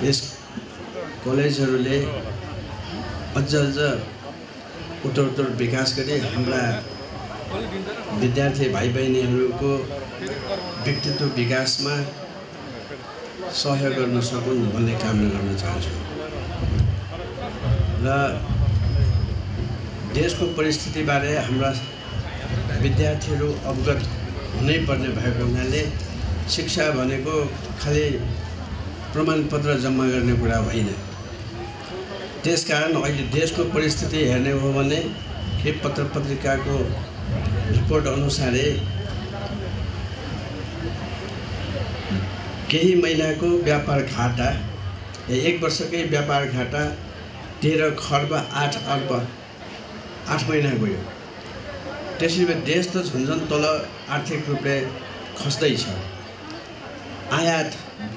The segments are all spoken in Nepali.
यस कलेजहरूले अझ उत्तरोत्तर विकास गरी हाम्रा विद्यार्थी भाइ बहिनीहरूको व्यक्तित्व विकासमा सहयोग गर्न सकुन् भन्ने कामना गर्न चाहन्छु। र देशको परिस्थितिबारे हाम्रा विद्यार्थीहरू अवगत हुनै पर्ने भएको हुनाले शिक्षा भनेको खालि प्रमाणपत्र जम्मा गर्ने कुरा होइन। त्यसकारण अहिले देशको परिस्थिति हेर्ने हो भने के पत्र पत्रिकाको रिपोर्ट अनुसार केही महिनाको व्यापार घाटा, एक वर्षकै व्यापार घाटा 13 खर्ब 8 अर्ब 8 महिना गयो। त्यसैले देश त झन्झन तल आर्थिक रूपले खस्दैछ। आयात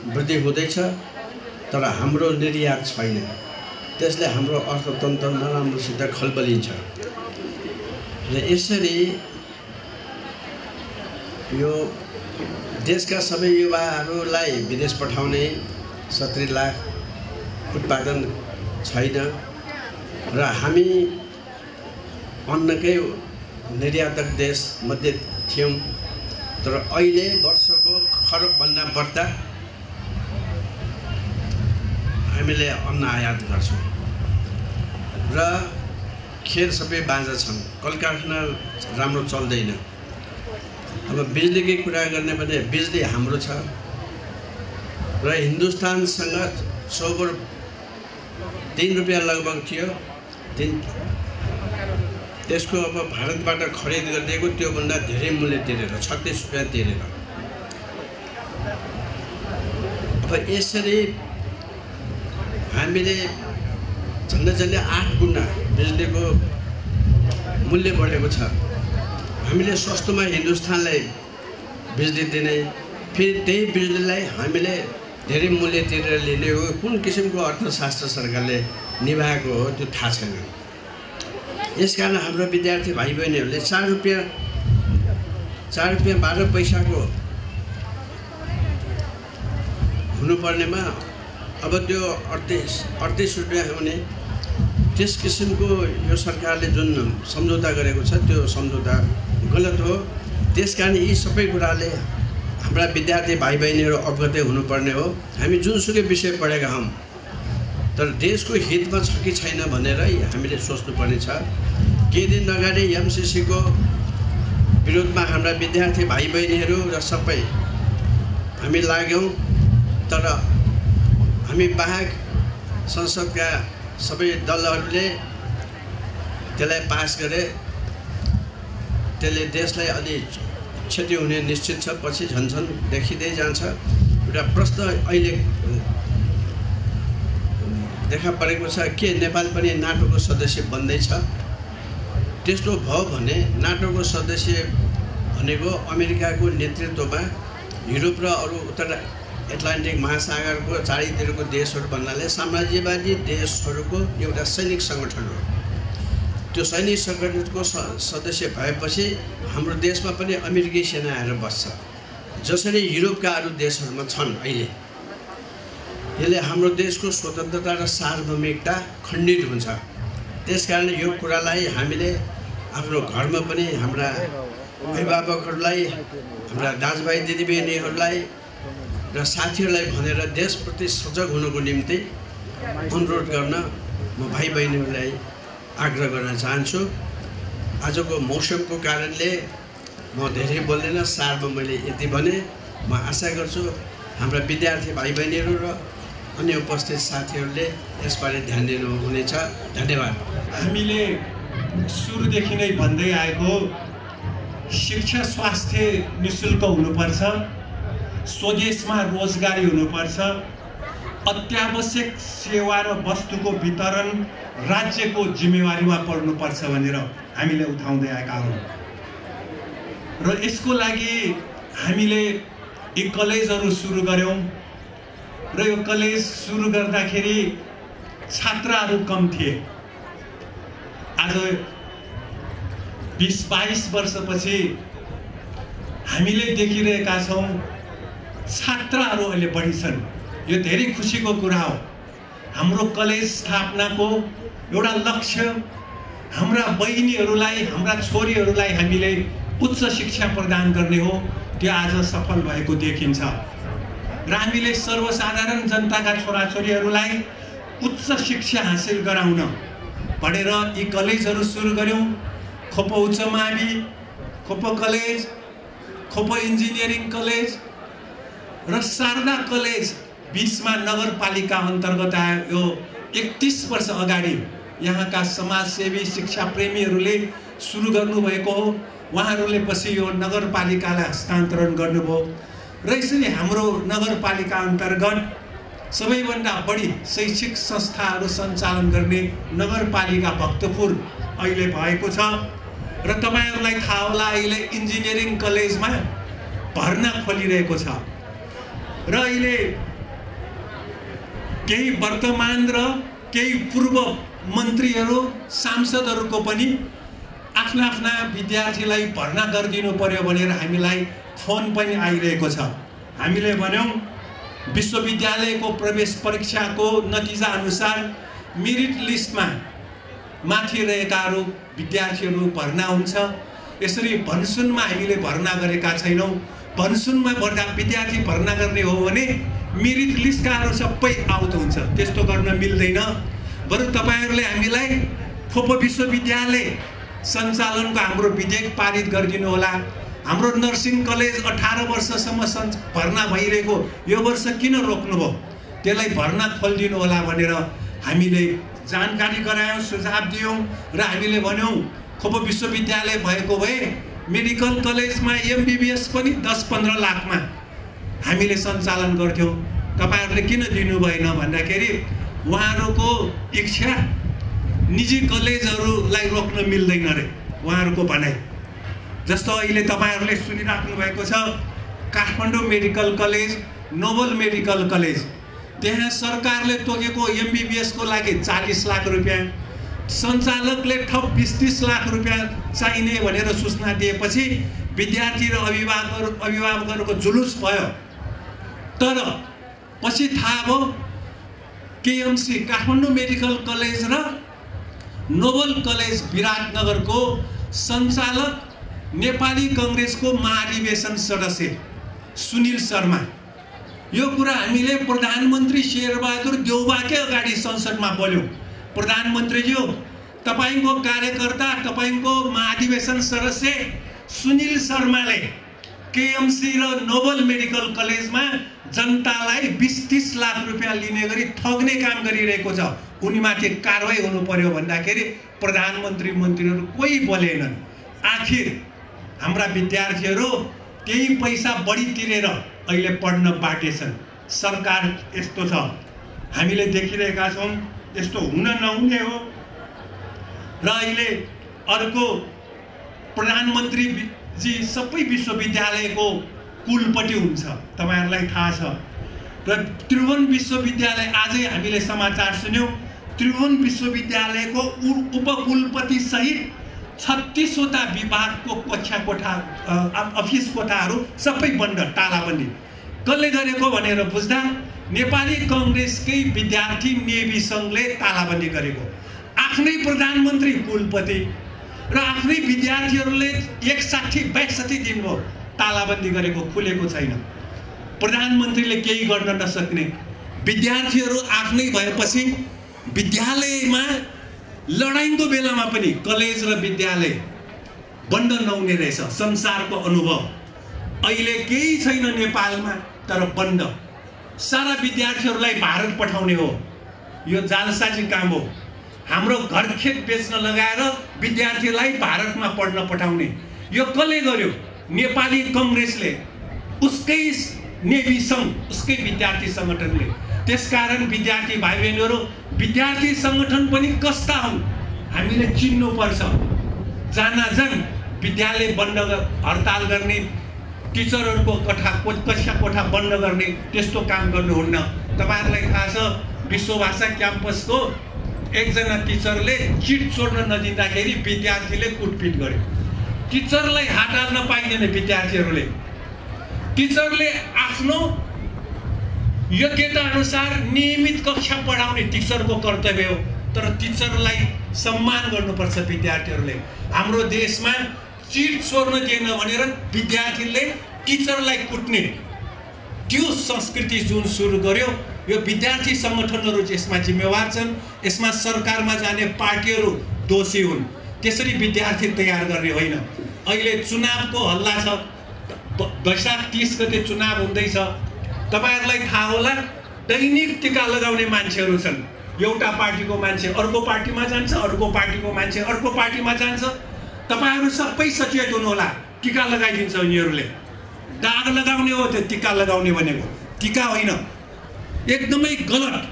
वृद्धि हुँदैछ तर हाम्रो निर्यात छैन। त्यसले हाम्रो अर्थतन्त्र नराम्रोसित खलबलिन्छ। र यसरी यो देशका सबै युवाहरूलाई विदेश पठाउने 70 लाख उत्पादन छैन र हामी अन्नकै निर्यातक देश मध्ये थियौँ। तर अहिले वर्षको खरबभन्दा बढ्ता हामीले अन्न आयात गर्छौँ र खेत सबै बाँझा छन्। कल कारखाना राम्रो चल्दैन। अब बिजुलीकै कुरा गर्ने भने बिजुली हाम्रो छ र हिन्दुस्तानसँग 3 रुपियाँ लगभग थियो। त्यसको अब भारतबाट खरिद गरिदिएको त्योभन्दा धेरै मूल्य तिरेर 36 रुपियाँ तिरेर। अब यसरी हामीले झन्डै 8 गुणा बिजुलीको मूल्य बढेको छ। हामीले सस्तोमा हिन्दुस्तानलाई बिजुली दिने, फेरि त्यही बिजुलीलाई हामीले धेरै मूल्य तिरेर लिने हो। कुन किसिमको अर्थशास्त्र सरकारले निभाएको हो त्यो थाहा छैन। यसकारण हाम्रो विद्यार्थी भाइ बहिनीहरूले 4 रुपियाँ 12 पैसाको हुनुपर्नेमा अब त्यो 38 रुपियाँ हुने, त्यस किसिमको यो सरकारले जुन सम्झौता गरेको छ त्यो सम्झौता गलत हो। त्यसकारण यी सबै कुराले हाम्रा विद्यार्थी भाइ बहिनीहरू अवगतै हुनुपर्ने हो। हामी जुनसुकै विषय पढेका हौँ तर देशको हितमा छ कि छैन भनेर हामीले सोच्नुपर्ने छ। केही दिन अगाडि एमसीसीको विरोधमा हाम्रा विद्यार्थी भाइ बहिनीहरू र सबै हामी लाग्यौँ। तर हामी बाहेक संसदका सबै दलहरूले त्यसलाई पास गरे। त्यसले देशलाई अलि क्षति हुने निश्चित छ। पछि झन्झन देखिँदै जान्छ। एउटा प्रश्न अहिले देखा परेको छ के नेपाल पनि नाटोको सदस्य बन्दैछ। त्यस्तो भयो भने नाटोको सदस्य भनेको अमेरिकाको नेतृत्वमा युरोप र अरू उत्तर एटलान्टिक महासागरको चारैतिरको देशहरू भन्नाले साम्राज्यवादी देशहरूको एउटा सैनिक सङ्गठन हो। त्यो सैनिक सङ्गठनको सदस्य भएपछि हाम्रो देशमा पनि अमेरिकी सेना आएर बस्छ, जसरी युरोपका अरू देशहरूमा छन्। अहिले यसले हाम्रो देशको स्वतन्त्रता र सार्वभौमिकता खण्डित हुन्छ। त्यसकारण यो कुरालाई हामीले आफ्नो घरमा पनि हाम्रा अभिभावकहरूलाई, हाम्रा दाजुभाइ दिदीबहिनीहरूलाई र साथीहरूलाई भनेर देशप्रति सजग हुनुको निम्ति अनुरोध गर्न म भाइ बहिनीहरूलाई आग्रह गर्न चाहन्छु। आजको मौसमको कारणले म धेरै बोल्दिनँ, सारमा मैले यति भने। म आशा गर्छु हाम्रा विद्यार्थी भाइ बहिनीहरू र अन्य उपस्थित साथीहरूले यसबारे ध्यान दिनुहुनेछ। धन्यवाद। हामीले सुरुदेखि नै भन्दै आएको शिक्षा स्वास्थ्य निःशुल्क हुनुपर्छ, स्वदेशमा रोजगारी हुनुपर्छ, अत्यावश्यक सेवा र वस्तुको वितरण राज्यको जिम्मेवारीमा पर्नुपर्छ भनेर हामीले उठाउँदै आएका हौँ। र यसको लागि हामीले यी कलेजहरू सुरु गऱ्यौँ। र यो कलेज सुरु गर्दाखेरि छात्रहरू कम थिए। आज 20-22 वर्षपछि हामीले देखिरहेका छौँ छात्रहरू अहिले बढी छन्। यो धेरै खुसीको कुरा हो। हाम्रो कलेज स्थापनाको एउटा लक्ष्य हाम्रा बहिनीहरूलाई, हाम्रा छोरीहरूलाई हामीले उच्च शिक्षा प्रदान गर्ने हो। त्यो आज सफल भएको देखिन्छ र हामीले सर्वसाधारण जनताका छोराछोरीहरूलाई उच्च शिक्षा हासिल गराउन भनेर यी कलेजहरू सुरु गर्यौं। खोप उच्च मावि, खोप कलेज, खोप इन्जिनियरिङ कलेज र शारदा कलेज 20 मा नगरपालिका अन्तर्गत आयो। यो 31 वर्ष अगाडि यहाँका समाजसेवी शिक्षा प्रेमीहरूले सुरु गर्नुभएको हो। उहाँहरूले पछि यो नगरपालिकालाई हस्तान्तरण गर्नुभयो र यसरी हाम्रो नगरपालिका अन्तर्गत सबैभन्दा बढी शैक्षिक संस्थाहरू सञ्चालन गर्ने नगरपालिका भक्तपुर अहिले भएको छ र तपाईहरुलाई थाहा होला अहिले इन्जिनियरिङ कलेजमा भर्ना खोलिरहेको छ र अहिले केही वर्तमान र केही पूर्व मन्त्रीहरू सांसदहरूको पनि आफ्ना विद्यार्थीलाई भर्ना गरिदिनु पर्यो भनेर हामीलाई फोन पनि आइरहेको छ। हामीले भन्यौं विश्वविद्यालयको प्रवेश परीक्षाको नतिजा अनुसार मेरिट लिस्टमा माथि रहेकाहरू विद्यार्थीहरू भर्ना हुन्छ। यसरी भन्सुनमा हामीले भर्ना गरेका छैनौं। भन्सुनमा विद्यार्थी भर्ना गर्ने हो भने मेरिट लिस्टकाहरू सबै आउट हुन्छ। त्यस्तो गर्न मिल्दैन। बरु तपाईहरुले हामीलाई खोप विश्वविद्यालय सञ्चालनको हाम्रो विधेयक पारित गरिदिनु होला। हाम्रो नर्सिङ कलेज 18 वर्षसम्म भर्ना भइरहेको यो वर्ष किन रोक्नुभयो? त्यसलाई भर्ना खोलिदिनु होला भनेर हामीले जानकारी गरायौं, सुझाव दियौं र हामीले भन्यौं खोप विश्वविद्यालय भएको भए मेडिकल कलेजमा एमबीबीएस पनि 10-15 लाखमा हामीले सञ्चालन गर्थ्यौं। तपाईहरुले किन दिनु भएन भन्दाखेरि उहाँहरुको इच्छा निजी कलेजहरूलाई रोक्न मिल्दैन रे, उहाँहरुको भनाइ। जस्तो अहिले तपाईहरुले सुनिराख्नु भएको छ Kathmandu medical college, Nobel medical college, त्यहाँ सरकारले तोकेको एमबीबीएस को लागि 40 लाख रुपैयाँ, सञ्चालकले थप 20-30 लाख रुपैयाँ चाहिने भनेर सूचना दिएपछि विद्यार्थी र अभिभावकहरूको जुलुस भयो। तर पछि थाहा भयो केएमसी काठमाडौँ मेडिकल कलेज र नोबल कलेज विराटनगरको सञ्चालक नेपाली कांग्रेसको महाधिवेशन सदस्य सुनिल शर्मा। यो कुरा हामीले प्रधानमन्त्री शेरबहादुर देउबाकै अगाडि संसदमा बोल्यौं। प्रधानमन्त्रीज्यू, तपाईको कार्यकर्ता, तपाईको महाधिवेशन सदस्य सुनिल शर्माले केएमसी र नोबल मेडिकल कलेजमा जनतालाई 20-30 लाख रुपैयाँ लिने गरी ठग्ने काम गरिरहेको छ। उनीमाथि कारबाही हुनु पर्यो भन्दाखेरि प्रधानमन्त्री मन्त्रीहरू कोही बोलेनन्। आखिर हाम्रा विद्यार्थीहरू केही पैसा बढी तिरेर अहिले पढ्न बाटेछन्। सरकार यस्तो छ, हामीले देखिरहेका छौं। यस्तो हुन नहुने हो र अहिले अर्को प्रधानमन्त्री जी सबै विश्वविद्यालयको कुलपति हुन्छ। तपाईहरुलाई थाहा छ र त्रिभुवन विश्वविद्यालय आजै हामीले समाचार सुन्यौं, त्रिभुवन विश्वविद्यालयको उपकुलपति सहित 36 वटा विभागको कक्षा कोठा, अफिस कोठाहरू सबै बन्द, तालाबन्दी। कसले गरेको भनेर बुझ्दा नेपाली कांग्रेसकै विद्यार्थी नेवी संघले तालाबन्दी गरेको। आफ्नै प्रधानमन्त्री कुलपति र आफ्नै विद्यार्थीहरूले 61-62 दिन भयो तालाबन्दी गरेको, खुलेको छैन। प्रधानमन्त्रीले केही गर्न नसक्ने, विद्यार्थीहरू आफ्नै भएपछि विद्यालयमा लडाईको बेलामा पनि कलेज र विद्यालय बन्द नहुने रहेछ। संसारको अनुभव अहिले केही छैन नेपालमा, तर बन्द। सारा विद्यार्थीहरूलाई भारत पठाउने हो, यो जालसाजी काम हो। हाम्रो घरखेत बेच्न लगाएर विद्यार्थीलाई भारतमा पढ्न पठाउने यो कसले गर्यो? नेपाली कांग्रेसले, उसकै नेवी संघ, उसकै विद्यार्थी संगठनले। त्यसकारण विद्यार्थी भाइ बहिनीहरू, विद्यार्थी संगठन पनि कस्ता हुन् हामीले चिन्नु पर्छ। जानाजान विद्यालय बन्द, हडताल गर्ने, टिचरहरूको कक्षा कोठा बन्द गर्ने, त्यस्तो काम गर्नुहुन्न। तपाईहरुलाई थाहा छ विश्वभाषा क्याम्पसको एकजना टिचरले चिट छोड्न नदिँदाखेरि विद्यार्थीले कुटपिट गर्यो। टिचरलाई हात हाल्न पाइँदैन विद्यार्थीहरूले। टिचरले आफ्नो योग्यता अनुसार नियमित कक्षा पढाउने टिचरको कर्तव्य हो। तर टिचरलाई सम्मान गर्नुपर्छ विद्यार्थीहरूले। हाम्रो देशमा चिट चोर्न दिएन भनेर विद्यार्थीले टिचरलाई कुट्ने त्यो संस्कृति जुन सुरु गर्यो, यो विद्यार्थी सङ्गठनहरू यसमा जिम्मेवार छन्। यसमा सरकारमा जाने पार्टीहरू दोषी हुन्। त्यसरी विद्यार्थी तयार गर्ने होइन। अहिले चुनावको हल्ला छ। वैशाख 30 गते चुनाव हुँदैछ। तपाईहरुलाई थाहा होला, दैनिक टीका लगाउने मान्छेहरू छन्। एउटा पार्टीको मान्छे अर्को पार्टीमा जान्छ, अर्को पार्टीको मान्छे अर्को पार्टीमा जान्छ। तपाईहरु सबै सचेत हुनु होला, टीका लगाइदिन्छ उनीहरूले। दाग लगाउने हो त्यो टीका लगाउने भनेको, टीका होइन। एकदमै गलत।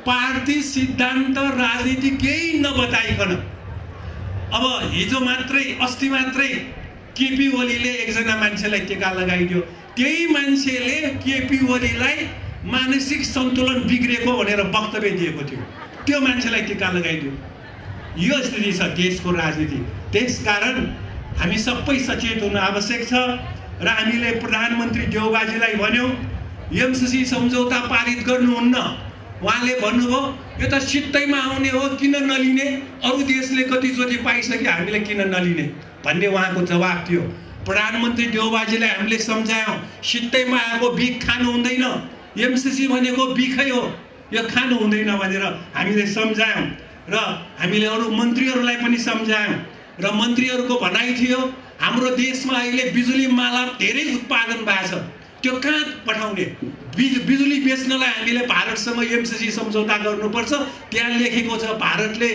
पार्टी सिद्धान्त राजनीति केही नबताइकन अब हिजो मात्रै अस्ति मात्रै केपी ओलीले एकजना मान्छेलाई टीका लगाइदियो। त्यही मान्छेले केपी ओलीलाई मानसिक सन्तुलन बिग्रेको भनेर वक्तव्य दिएको थियो। त्यो मान्छेलाई टीका लगाइदियो। यो स्थिति छ देशको राजनीति। त्यसकारण हामी सबै सचेत हुनु आवश्यक छ। र हामीले प्रधानमन्त्री देउबाजीलाई भन्यौं, एमसीसी सम्झौता पारित गर्नुहुन्न। उहाँले भन्नुभयो यो त सित्तैमा आउने हो, किन नलिने? अरु देशले कतिचोटि पाइसके हामीले किन नलिने भन्ने उहाँको जवाब थियो। प्रधानमन्त्री देउबाजीलाई हामीले सम्झायौं, सित्तैमा आएको बिख खानु हुँदैन। एमसीसी भनेको बिखै हो, यो खानु हुँदैन भनेर हामीले सम्झायौं। र हामीले अरु मन्त्रीहरूलाई पनि सम्झायौं। र मन्त्रीहरूको भनाइ थियो, हाम्रो देशमा अहिले बिजुली माला धेरै उत्पादन भएको छ, त्यो कहाँ पठाउने? बिजुली बेच्नलाई हामीले भारतसँग एमसीसी सम्झौता गर्नुपर्छ। त्यहाँ लेखेको छ भारतले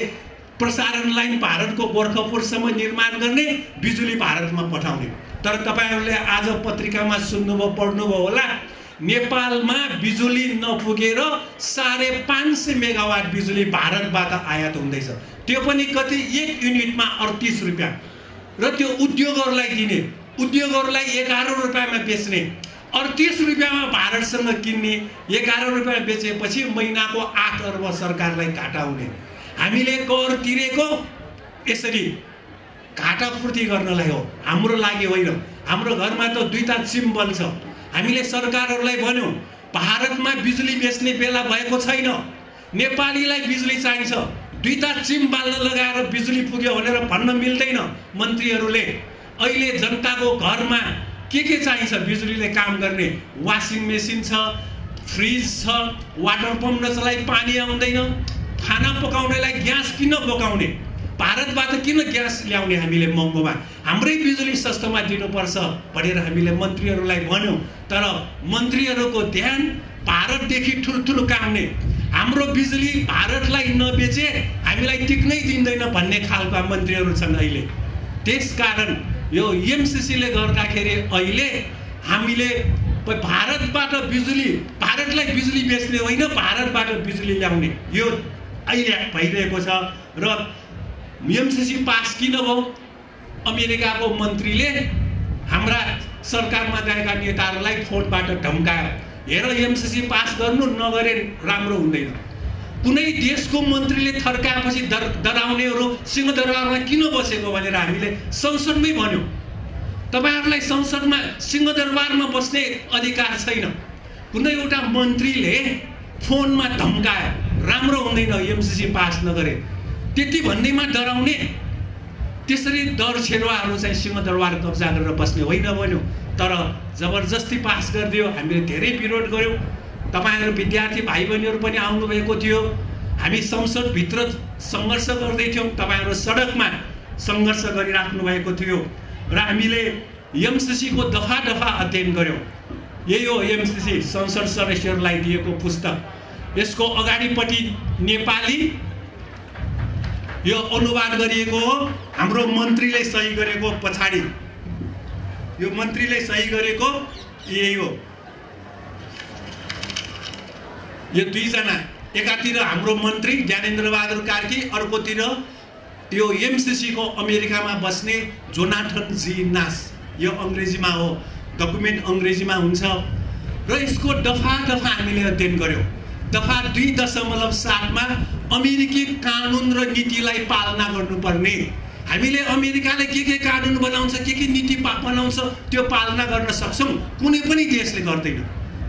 प्रसारण लाइन भारतको गोरखपुरसम्म निर्माण गर्ने, बिजुली भारतमा पठाउने। तर तपाईहरुले आज पत्रिकामा सुन्नुभयो, पढ्नुभयो होला, नेपालमा बिजुली नपुगेर 550 मेगावाट बिजुली भारतबाट आयात हुँदैछ। त्यो पनि कति? 1 युनिटमा 38 रुपैयाँ। र त्यो उद्योगहरूलाई दिने, उद्योगहरूलाई 11 रुपैयाँमा बेच्ने, 38 रुपैयाँमा भारतसँग किन्ने, 11 रुपैयाँ बेचेपछि महिनाको 8 अर्ब सरकारलाई घाटा हुने। हामीले कर तिरेको यसरी घाटा पूर्ति गर्नलाई हो, हाम्रो लागि होइन। हाम्रो घरमा त 2टा चिम्बल छ। हामीले सरकारहरूलाई भन्यौं, भारतमा बिजुली बेच्ने बेला भएको छैन, नेपालीलाई बिजुली चाहिन्छ। 2टा चिम बाल्न लगाएर बिजुली पुग्यो भनेर भन्न मिल्दैन। मन्त्रीहरूले अहिले जनताको घरमा के चाहिन्छ बिजुलीले काम गर्ने? वासिङ मेसिन छ, फ्रिज छ, वाटर पम्प नचलाई पानी आउँदैन, खाना पकाउनेलाई ग्यास किन पकाउने? भारतबाट किन ग्यास ल्याउने हामीले महँगोमा? हाम्रै बिजुली सस्तोमा दिनुपर्छ भनेर हामीले मन्त्रीहरूलाई भन्यौं। तर मन्त्रीहरूको ध्यान भारतदेखि ठुल्ठुलो कामने, हाम्रो बिजुली भारतलाई नबेचे हामीलाई टिक्नै दिँदैन भन्ने खालका मन्त्रीहरू छन् अहिले। त्यसकारण यो एमसीसीले गर्दाखेरि अहिले हामीले भारतबाट बिजुली, भारतलाई बिजुली बेच्ने होइन, भारतबाट बिजुली ल्याउने यो अहिले भइरहेको छ। र एमसीसी पास किन भयो? अमेरिकाको मन्त्रीले हाम्रा सरकारमा गएका नेताहरूलाई फोनबाट धम्कायो, हेर एमसीसी पास गर्नु, नगरे राम्रो हुँदैन। कुनै देशको मन्त्रीले थर्काएपछि डराउनेहरू सिंहदरबारमा किन बसेको भनेर हामीले संसदमै भन्यौं। तपाईहरुलाई संसदमा सिंहदरबारमा बस्ने अधिकार छैन। कुनै एउटा मन्त्रीले फोनमा धम्कायो, राम्रो हुँदैन एमसीसी पास नगरे, त्यति भन्दैमा डराउने। त्यसरी डर छेरुवाहरू चाहिँ सिंहदरबार कब्जा गरेर बस्ने होइन भन्यौं। तर जबरजस्ती पास गरिदियो। हामीले धेरै विरोध गर्यौं। तपाईहरु विद्यार्थी भाइ बहिनीहरू पनि आउनु भएको थियो। हामी संसद भित्र संघर्ष गर्दै थियौं, तपाईहरु सडकमा संघर्ष गरिराख्नु भएको थियो। र हामीले एमसीसी को दफा दफा अध्ययन गर्यौं। यही हो एमसीसी संसद सदस्यहरूलाई दिएको पुस्तक। यसको अगाडिपट्टि नेपाली यो अनुवाद गरिएको हो, हाम्रो मन्त्रीले सही गरेको पछाडी यो मन्त्रीले सही गरेको यही हो। यो 2 जना, एकातिर हाम्रो मन्त्री ज्ञानेन्द्र बहादुर कार्की, अर्कोतिर यो एमसीसी को अमेरिकामा बस्ने जोनाथन जी नास। यो अंग्रेजीमा हो, डकुमेन्ट अंग्रेजीमा हुन्छ। र यसको दफा दफा हामीले अध्ययन गर्यौं। दफा 2.7 मा अमेरिकी कानुन र नीतिलाई पालना गर्नुपर्ने। हामीले अमेरिकाले के कानुन बनाउँछ, के नीति बनाउँछ, त्यो पालना गर्न सक्छौं। कुनै पनि देशले गर्दैन।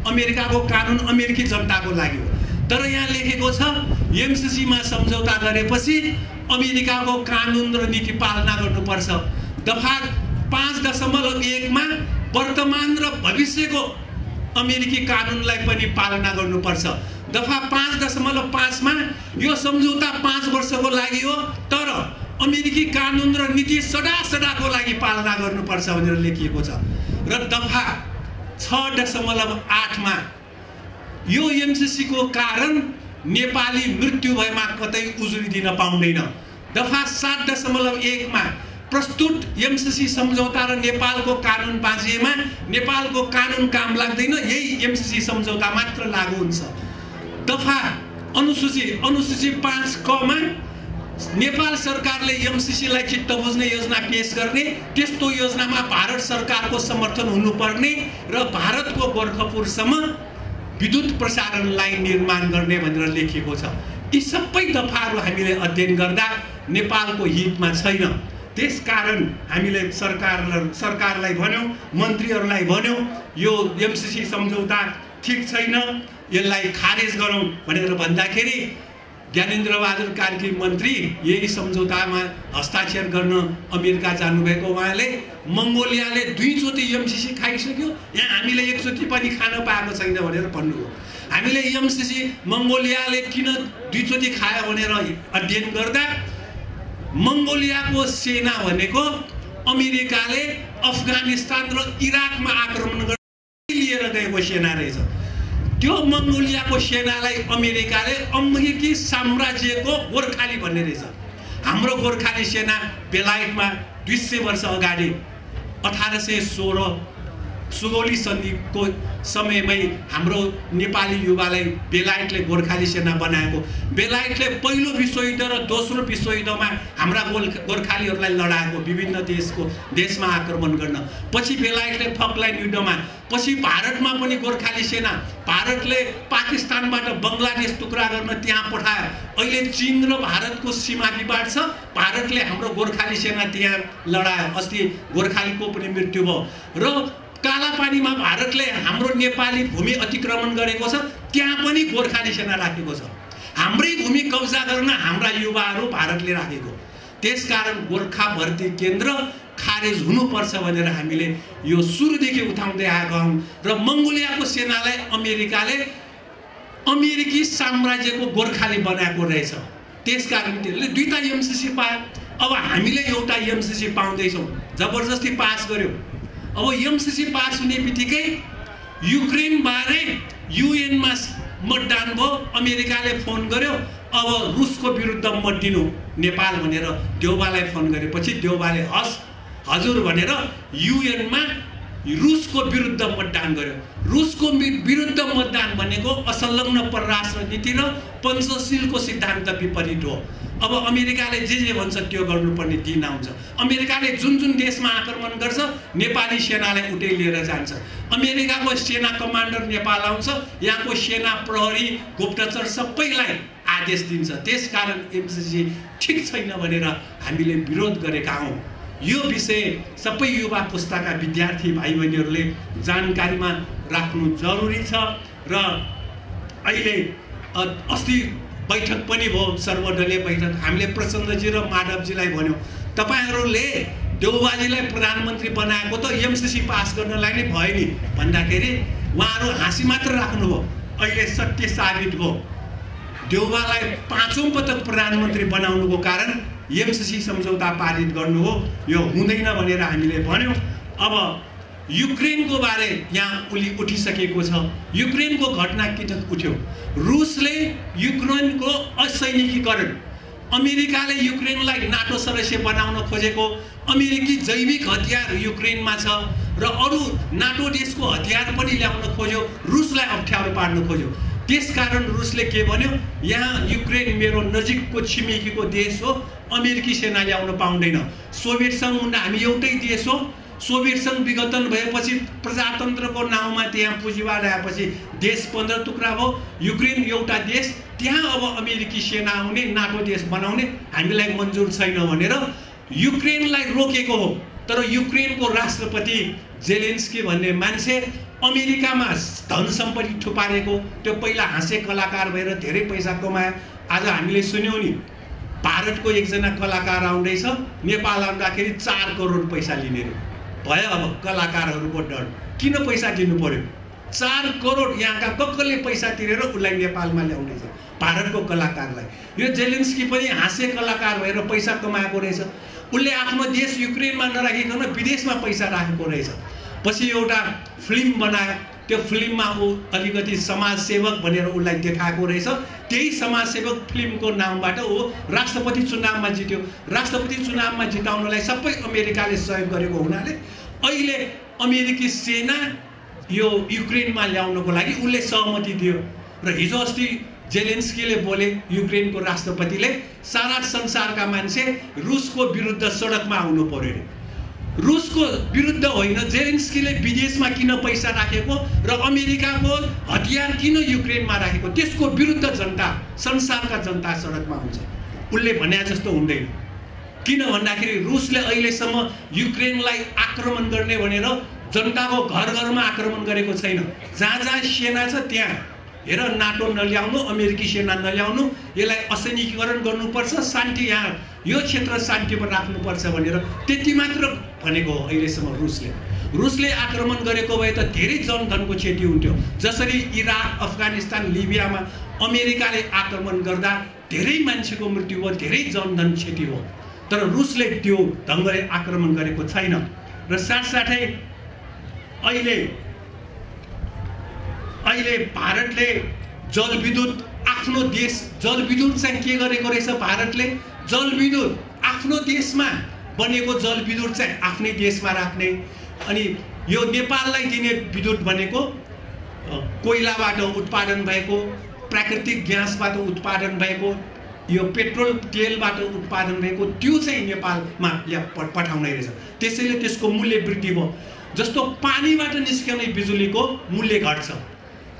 अमेरिकाको कानुन अमेरिकी जनताको लागि हो। तर यहाँ लेखेको छ एमसीसीमा सम्झौता गरेपछि अमेरिकाको कानुन र नीति पालना गर्नुपर्छ। दफा 5.1 मा वर्तमान र भविष्यको अमेरिकी कानुनलाई पनि पालना गर्नुपर्छ। दफा 5.5 मा यो सम्झौता 5 वर्षको लागि हो, तर अमेरिकी कानुन र नीति सदाको लागि पालना गर्नुपर्छ भनेर लेखिएको छ। र दफा 6.8 मा यो एमसीसी को कारण नेपाली मृत्यु भएमा कतै उजुरी दिन पाउँदैन। दफा 7.1 मा प्रस्तुत एमसीसी सम्झौता र नेपालको कानुन बाँझिएमा नेपालको कानुन काम लाग्दैन, यही एमसीसी सम्झौता मात्र लागू हुन्छ। दफा अनुसूची 5 क मा नेपाल सरकारले एमसीसीलाई चित्त बुझ्ने योजना पेश गर्ने, त्यस्तो योजनामा भारत सरकारको समर्थन हुनुपर्ने र भारतको गोरखपुरसम्म विद्युत प्रसारण लाइन निर्माण गर्ने भनेर लेखिएको छ। यी सबै दफाहरू हामीले अध्ययन गर्दा नेपालको हितमा छैन। त्यसकारण हामीले सरकारलाई भन्यौं, मन्त्रीहरूलाई भन्यौं, यो एमसीसी सम्झौता ठीक छैन, यसलाई खारेज गरौँ भनेर भन्दाखेरि ज्ञानेन्द्र बहादुर कार्की मन्त्री यही सम्झौतामा हस्ताक्षर गर्न अमेरिका जानुभएको उहाँले मङ्गोलियाले 2 चोटि एमसीसी खाइसक्यो, यहाँ हामीले 1 चोटि पनि खान पाएको छैन भनेर भन्नुभयो। हामीले एमसीसी मङ्गोलियाले किन 2 चोटि खायो भनेर अध्ययन गर्दा मङ्गोलियाको सेना भनेको अमेरिकाले अफगानिस्तान र इराकमा आक्रमण गर्न लिएर गएको सेना रहेछ। त्यो मङ्गोलियाको सेनालाई अमेरिकाले अमेरिकी साम्राज्यको गोर्खाली भन्ने रहेछ। हाम्रो गोर्खाली सेना बेलायतमा 200 वर्ष अगाडि 1816 सुगौली सन्धिको समयमै हाम्रो नेपाली युवालाई बेलायतले गोर्खाली सेना बनाएको। बेलायतले पहिलो विश्वयुद्ध र दोस्रो विश्वयुद्धमा हाम्रा गोर्खालीहरूलाई लडाएको, विभिन्न देशमा आक्रमण गर्न। पछि बेलायतले फकल्यान्ड युद्धमा, पछि भारतमा पनि गोर्खाली सेना भारतले पाकिस्तानबाट बङ्गलादेश टुक्रा गर्न त्यहाँ पठायो। अहिले चीन र भारतको सीमा विवाद छ, भारतले हाम्रो गोर्खाली सेना त्यहाँ लडायो, अस्ति गोर्खालीको पनि मृत्यु भयो। र कालापानीमा भारतले हाम्रो नेपाली भूमि अतिक्रमण गरेको छ, त्यहाँ पनि गोर्खाली सेना राखेको छ। हाम्रै भूमि कब्जा गर्न हाम्रा युवाहरू भारतले राखेको। त्यसकारण गोर्खा भर्ती केन्द्र खारेज हुनुपर्छ भनेर हामीले यो सुरुदेखि उठाउँदै आएको हौं। र मङ्गोलियाको सेनालाई अमेरिकाले अमेरिकी साम्राज्यको गोर्खाली बनाएको रहेछ। त्यसकारण त्यसले 2टा एमसीसी पायो। अब हामीले एउटा एमसीसी पाउँदैछौँ, जबरजस्ती पास गर्यो। अब एमसीसी पास हुने बित्तिकै युक्रेन बारे युएनमा मतदान भयो, अमेरिकाले फोन गर्यो अब रुसको विरुद्ध मत दिनु नेपाल भनेर देउबालाई फोन गरेपछि देउबाले हस् हजुर भनेर युएनमा रुसको विरुद्ध मतदान गर्यो। रुसको विरुद्ध मतदान भनेको असंलग्न परराष्ट्र नीति र पञ्चशीलको सिद्धान्त विपरीत हो। अब अमेरिकाले जे भन्छ त्यो गर्नुपर्ने दिन आउँछ। अमेरिकाले जुन देशमा आक्रमण गर्छ नेपाली सेनालाई उतै लिएर जान्छ। अमेरिकाको सेना कमान्डर नेपाल आउँछ, यहाँको सेना प्रहरी गुप्तचर सबैलाई आदेश दिन्छ। त्यसकारण एमसीसी ठीक छैन भनेर हामीले विरोध गरेका हौं। यो विषय सबै युवा पुस्ताका विद्यार्थी भाइ बहिनीहरूले जानकारीमा राख्नु जरुरी छ। र अहिले अस्ति बैठक पनि भयो, सर्वदलीय बैठक। हामीले प्रचण्डजी र माधवजीलाई भन्यौं, तपाईहरुले देउबाजीलाई प्रधानमन्त्री बनाएको त एमसीसी पास गर्नलाई नै भयो नि भन्दाखेरि उहाँहरू हाँसी मात्र राख्नुभयो। अहिले सत्य साबित भयो। देउबालाई 5औं पटक प्रधानमन्त्री बनाउनुको कारण एमसीसी सम्झौता पारित गर्नु हो। यो हुँदैन भनेर हामीले भन्यौं। अब युक्रेनको बारे यहाँ उठिसकेको छ। युक्रेनको घटना किन उठ्यो? रुसले युक्रेनको असैनिकीकरण, अमेरिकाले युक्रेनलाई नाटो सदस्य बनाउन खोजेको, अमेरिकी जैविक हतियार युक्रेनमा छ र अरू नाटो देशको हतियार पनि ल्याउन खोज्यो, रुसलाई अप्ठ्यारो पार्न खोज्यो। त्यसकारण रुसले के भन्यो, यहाँ युक्रेन मेरो नजिकको छिमेकीको देश हो, अमेरिकी सेना ल्याउन पाउँदैन। सोभियत संघ हुँदा हामी एउटै देश हो, सोभियत संघ विघटन भएपछि प्रजातन्त्रको नाउँमा त्यहाँ पुँजीवाद आएपछि देश 15 टुक्रा भयो। युक्रेन एउटा देश, त्यहाँ अब अमेरिकी सेना आउने, नाटो देश बनाउने हामीलाई मन्जुर छैन भनेर युक्रेनलाई रोकेको हो। तर युक्रेनको राष्ट्रपति जेलेन्स्की भन्ने मान्छे अमेरिकामा धन सम्पत्ति थुपारेको, त्यो पहिला हाँसे कलाकार भएर धेरै पैसा कमायो। आज हामीले सुन्यौँ नि, भारतको एकजना कलाकार आउँदैछ, नेपाल आउँदाखेरि 4 करोड पैसा लिने भयो। अब कलाकारहरूको डर, किन पैसा दिनु पर्यो? 4 करोड यहाँका कसले पैसा तिरेर उसलाई नेपालमा ल्याउँदैछ, भारतको कलाकारलाई। यो जेलेन्स्की पनि हाँसे कलाकार भएर पैसा कमाएको रहेछ। उसले आफ्नो देश युक्रेनमा नराखिकन विदेशमा पैसा राखेको रहेछ। पछि एउटा फिल्म बनायो, त्यो फिल्ममा ऊ अलिकति समाजसेवक भनेर उसलाई देखाएको रहेछ। त्यही समाजसेवक फिल्मको नामबाट ऊ राष्ट्रपति चुनावमा जित्यो। राष्ट्रपति चुनावमा जिताउनलाई सबै अमेरिकाले सहयोग गरेको हुनाले अहिले अमेरिकी सेना यो युक्रेनमा ल्याउनको लागि उसले सहमति दियो। र हिजो अस्ति जेलेन्स्कीले बोले, युक्रेनको राष्ट्रपतिले, सारा संसारका मान्छे रुसको विरुद्ध सडकमा आउनु पर्यो रे। रुसको विरुद्ध होइन, जेलेन्स्कीले विदेशमा किन पैसा राखेको र अमेरिकाको हतियार किन युक्रेनमा राखेको, त्यसको विरुद्ध जनता, संसारका जनता सडकमा हुन्छ। उसले भने जस्तो हुँदैन। किन भन्दाखेरि रुसले अहिलेसम्म युक्रेनलाई आक्रमण गर्ने भनेर जनताको घर घरमा आक्रमण गरेको छैन। जहाँ जहाँ सेना छ त्यहाँ हेर, नाटो नल्याउनु, अमेरिकी सेना नल्याउनु, यसलाई असैनिकीकरण गर्नुपर्छ, शान्ति यहाँ यो क्षेत्र शान्तिमा राख्नुपर्छ भनेर त्यति मात्र भनेको हो अहिलेसम्म रुसले आक्रमण गरेको भए त धेरै जनधनको क्षति हुन्थ्यो। जसरी इराक, अफगानिस्तान, लिबियामा अमेरिकाले आक्रमण गर्दा धेरै मान्छेको मृत्यु भयो, धेरै जनधन क्षति भयो। तर रुसले त्यो ढङ्गले आक्रमण गरेको छैन। र साथसाथै अहिले भारतले जलविद्युत आफ्नो देश, जलविद्युत चाहिँ के गरेको रहेछ भारतले? जलविद्युत आफ्नो देशमा बनेको जलविद्युत चाहिँ आफ्नै देशमा राख्ने, अनि यो नेपाललाई दिने विद्युत भनेको कोइलाबाट उत्पादन भएको, प्राकृतिक ग्यासबाट उत्पादन भएको, यो पेट्रोल तेलबाट उत्पादन भएको, त्यो चाहिँ नेपालमा पठाउने रहेछ। त्यसैले त्यसको मूल्य वृद्धि भयो। जस्तो पानीबाट निस्कने बिजुलीको मूल्य घट्छ।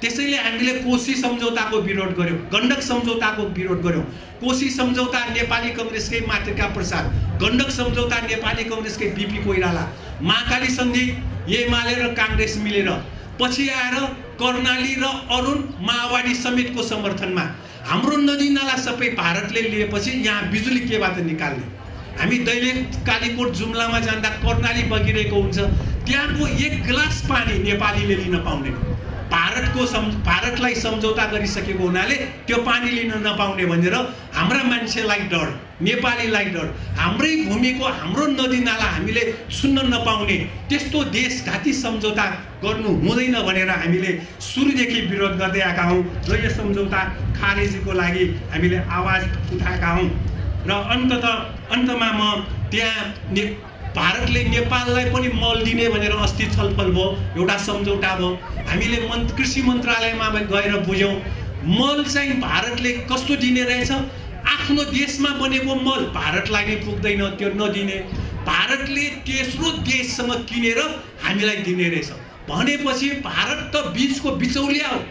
त्यसैले हामीले कोशी सम्झौताको विरोध गर्यौँ, गण्डक सम्झौताको विरोध गर्यौँ। कोशी सम्झौता नेपाली कांग्रेसकै मातृका प्रसाद, गण्डक सम्झौता नेपाली कांग्रेसकै बीपी कोइराला, महाकाली सन्धि एमाले र कांग्रेस मिलेर, पछि आएर कर्णाली र अरुण माओवादी समेतको समर्थनमा हाम्रो नदी नाला सबै भारतले लिएपछि यहाँ बिजुली केबाट निकाल्ने? हामी दैलेख कालीकोट जुम्लामा जाँदा कर्णाली बगिरहेको हुन्छ, त्यहाँको 1 गिलास पानी नेपालीले लिन पाउँदैन। भारतलाई सम्झौता गरिसकेको हुनाले त्यो पानी लिन नपाउने भनेर हाम्रा मान्छेलाई डर, नेपालीलाई डर, हाम्रै भूमिको हाम्रो नदी नाला हामीले छुन्न नपाउने त्यस्तो देशघाती सम्झौता गर्नु हुँदैन भनेर हामीले सुरुदेखि विरोध गर्दै आएका हौँ र यस सम्झौता खारेजीको लागि हामीले आवाज उठाएका हौँ। र अन्तमा म त्यहाँ भारतले नेपाललाई पनि मल दिने भनेर अस्ति छलफल भयो, एउटा सम्झौता भयो। हामीले कृषि मन्त्रालयमा गएर बुझ्यौँ, मल चाहिँ भारतले कस्तो दिने रहेछ? आफ्नो देशमा बनेको मल भारतलाई नै पुग्दैन, त्यो नदिने, भारतले तेस्रो देशसँग किनेर हामीलाई दिने रहेछ। भनेपछि भारत त बीचको बिचौलिया हो,